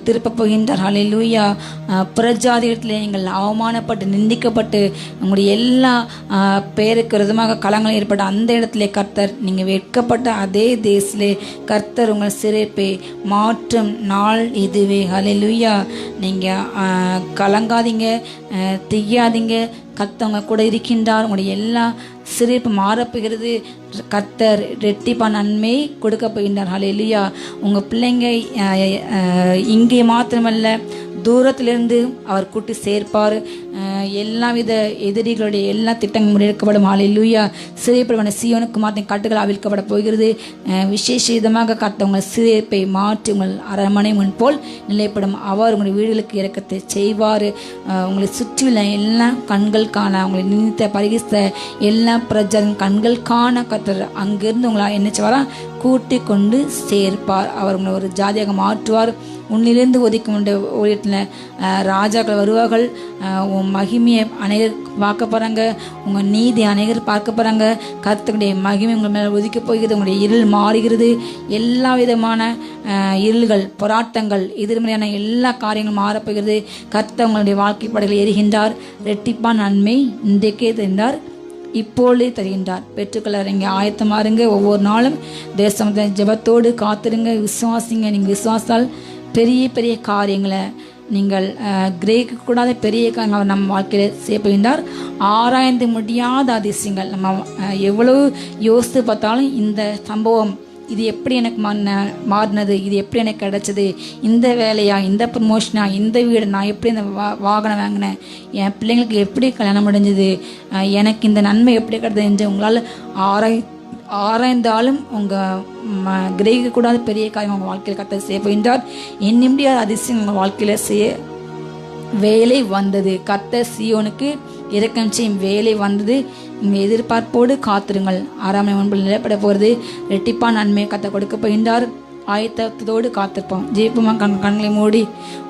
திருப்பப் போகின்றார். ஹல்லேலூயா. புறஜாதிகளிடத்தில் நீங்கள் அவமானப்பட்டு நிந்திக்கப்பட்டு உங்களுடைய எல்லா பெயருக்கு விதமாக களங்கள் ஏற்பட்ட அந்த இடத்துல கர்த்தர் நீங்கள் வெட்கப்பட்ட அதே தேசத்திலே கர்த்தர் உங்கள் சிறையிருப்பை மாற்றும் நாள் இதுவே. ஹல்லேலூயா. நீங்கள் கலங்காதீங்க, திய்யாதீங்க. கர்த்தவங்க கூட இருக்கின்றார். உங்களுடைய எல்லா சிறைப்பு மாறப்போகிறது. கர்த்தர் ரெட்டிப்பான நன்மை கொடுக்க போகின்றார். ஹல்லேலூயா. உங்கள் பிள்ளைங்க இங்கே மாத்திரமல்ல, தூரத்திலிருந்து அவர் கூட்டி சேர்ப்பார். எல்லா வித எதிரிகளுடைய எல்லா திட்டங்கள் முறியடிக்கப்படும். ஹல்லேலூயா. சிறைப்படுவன சீயோனுக்கு மாத்திரம் கட்டுகள் அவிழ்க்கப்பட போகிறது. விசேஷ விதமாக கர்த்தர் சிறைப்பை மாற்றி உங்கள் அரண்மனை முன் போல் நிலைப்படும். அவர் உங்களுடைய வீடுகளுக்கு இறக்கத்தை செய்வார். உங்களை சுற்றியுள்ள எல்லா கண்கள் காண, உங்களை நினைத்த பரிகிஸ்த எல்லா பிரஜரின் கண்கள் காண கர்த்தர் அங்கிருந்து உங்களை என்ன செய்வாரா? கூட்டி கொண்டு சேர்ப்பார். அவர் உங்களை ஒரு ஜாதியாக மாற்றுவார். உன்னிலிருந்து ஒதுக்கும் இடத்துல ராஜாக்கள் வருவார்கள். உன் மகிமையை அனைவர் பார்க்க போகிறாங்க. உங்கள் நீதி அனைவர் பார்க்க போகிறாங்க. கர்த்தருடைய மகிமை உங்கள் மேலே ஒதுக்கி போகிறது. உங்களுடைய இருள் மாறுகிறது. எல்லா விதமான இருள்கள், போராட்டங்கள், எதிர்மறையான எல்லா காரியங்களும் மாறப்போகிறது. கர்த்தர் உங்களுடைய வாழ்க்கை படையில் எரிகின்றார். ரெட்டிப்பான நன்மை இன்றைக்கே தெரிந்தார், இப்பொழுதே தருகின்றார். பெற்றுக்கொள்ள இங்கே ஆயத்தமாருங்க. ஒவ்வொரு நாளும் தேசத்தை ஜெபத்தோடு காத்திருங்க, விசுவாசிங்க. நீங்கள் விசுவாசால் பெரிய பெரிய காரியங்களை நீங்கள் கிரேக்க கூடாத பெரிய காரியங்கள் நம்ம வாழ்க்கையில் செய்ய போகின்றார். ஆராய்ந்து முடியாத அதிசயங்கள் நம்ம எவ்வளவு யோசித்து பார்த்தாலும் இந்த சம்பவம் இது எப்படி எனக்கு மாறினது, இது எப்படி எனக்கு கிடைச்சது, இந்த வேலையா, இந்த ப்ரமோஷனா, இந்த வீடு, நான் எப்படி இந்த வாகனம் வாங்கினேன், என் பிள்ளைங்களுக்கு எப்படி கல்யாணம் முடிஞ்சது, எனக்கு இந்த நன்மை எப்படி கிடைத்தது என்று உங்களால் ஆராய்ந்தாலும் உங்கள் கிரகிக்கக்கூடாத பெரிய காரியம் உங்கள் வாழ்க்கையில் கர்த்தர் செய்ய போகின்றார். எண்ணி முடியாத அதிசயம் உங்கள் வாழ்க்கையில் செய்ய வேலை வந்தது. கர்த்தர் சீயோனுக்கு இரக்கம் செய்யும் வேலை வந்தது. எதிர்பார்ப்போடு காத்திருங்கள். 6ஆம் நாள் முன்பு நிலைப்பட போகிறது. ரெட்டிப்பான நன்மையை கர்த்தர் கொடுக்க போகின்றார். ஆயத்தத்தோடு காத்திருப்போம். ஜெயிப்புமா கண்களை மூடி.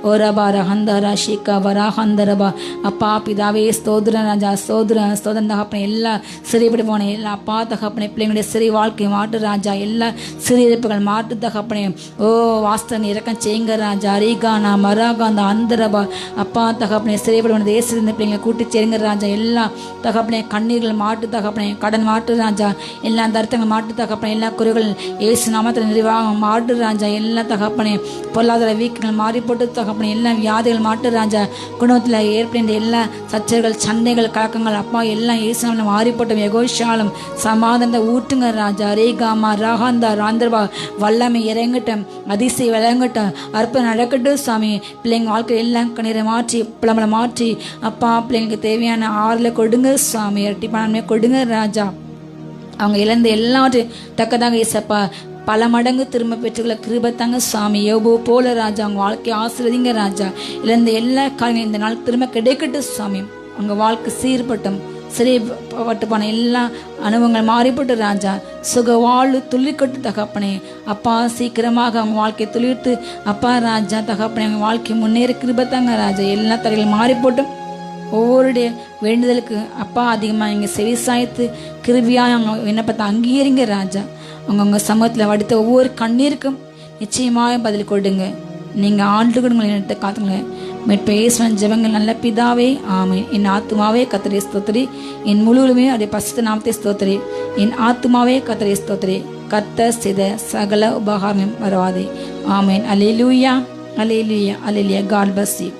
ஓரபாரா ஹந்தரா ஷீகா வரா ஹந்தரபா. அப்பா பிதாவே ஸ்தோத்திர ராஜா, ஸ்தோத்திரன் தகப்பனை எல்லா சிறைப்படி போன எல்லா அப்பா தகப்பனை பிள்ளைங்களுடைய சிறை வாழ்க்கை மாட்டு ராஜா, எல்லா சிறையிருப்புகள் மாட்டு தகப்பனை ஓ வாஸ்தன் இறக்கம் செய்யுங்க ராஜா. ரீகானா மராகா அந்த அந்தரபா அப்பா தகப்பனை சிறைப்படி போன தேசத்திலிருந்து பிள்ளைங்களை கூட்டி சேருங்க ராஜா. எல்லா தகப்பனை கண்ணீர்கள் மாட்டு தகப்பனை, கடன் மாட்டு ராஜா, எல்லா தருத்தங்கள் மாட்டு தகப்பனை, எல்லா குறைகள் ஏசு நாமத்தில் நிறைவாக மாட்டு ராஜா. எல்லா தகப்பனே பொருளாதார வீக்கங்கள் மாறி போட்டு தகப்பனே, எல்லா வியாதிகள் மாட்டு ராஜா. குடும்பத்தில் ஏற்படுகின்ற எல்லா சச்சரவுகள், சண்டைகள், கலக்கங்கள் அப்பா எல்லாம் இயேசுவின் மாறி போட்டும். எகோஷாலும் சமாதானத்தை ஊற்றுங்க ராஜா. ரேகாமா ராகாந்தா ராந்தர்வா வல்லமை இறங்கட்டும், அதிசயம் விளங்கட்டும், அற்புதம் நடக்கட்டும் சாமி. பிள்ளைங்க வாழ்க்கை எல்லாம் கண்ணீரை மாற்றி பிளம்பலை மாற்றி அப்பா பிள்ளைங்களுக்கு தேவையான ஆறுல கொடுங்க சாமி. இரட்டிப்பான கொடுங்க ராஜா. அவங்க இழந்த எல்லாவற்றையும் தக்கதாக ஏசப்பா பல மடங்கு திரும்ப பெற்றுக்கொள்ள கிருபத்தாங்க சாமி. யோபு போல ராஜா அவங்க வாழ்க்கையை ஆசீர்வதிங்க ராஜா. இழந்த எல்லா காரியங்களும் இந்த நாள் திரும்ப கிடைக்கட்டும் சாமி. அவங்க வாழ்க்கை சீர்பட்டும், சிறைப்பட்டு போன எல்லா அனுபவங்கள் மாறிப்பட்டு ராஜா. சுக வாழ்வு துள்ளிக்கட்டு தகப்பனே. அப்பா சீக்கிரமாக அவங்க வாழ்க்கையை துளிர்த்து அப்பா ராஜா தகப்பனே அவங்க வாழ்க்கை முன்னேற கிருபத்தாங்க ராஜா. எல்லா தடைகளும் மாறிப்போட்டும். ஒவ்வொருடைய வேண்டுதலுக்கு அப்பா அதிகமாக இங்கே செவி சாய்த்து கிருபியாக அவங்க விண்ணப்பத்தை அங்கீகரிங்க ராஜா. உங்கள் சமூகத்தில் வடித்த ஒவ்வொரு கண்ணீருக்கும் நிச்சயமாக பதில் கொடுங்க. நீங்கள் ஆண்டு கொடுங்களை நினைத்து காத்துங்க. மேற்பேசுவன் ஜெபங்கள் நல்ல பிதாவே ஆமே. என் ஆத்துமாவே கர்த்தரை ஸ்தோத்திரி, என் முழுவதுமே அதே பரிசுத்த நாமத்தை ஸ்தோத்திரி. என் ஆத்துமாவே கர்த்தரை ஸ்தோத்திரி. கர்த்தர் செய்த சகல உபகாரம் வரவாதே. ஆமேன். அல்லேலூயா, அல்லேலூயா, அல்லேலூயா. God bless you.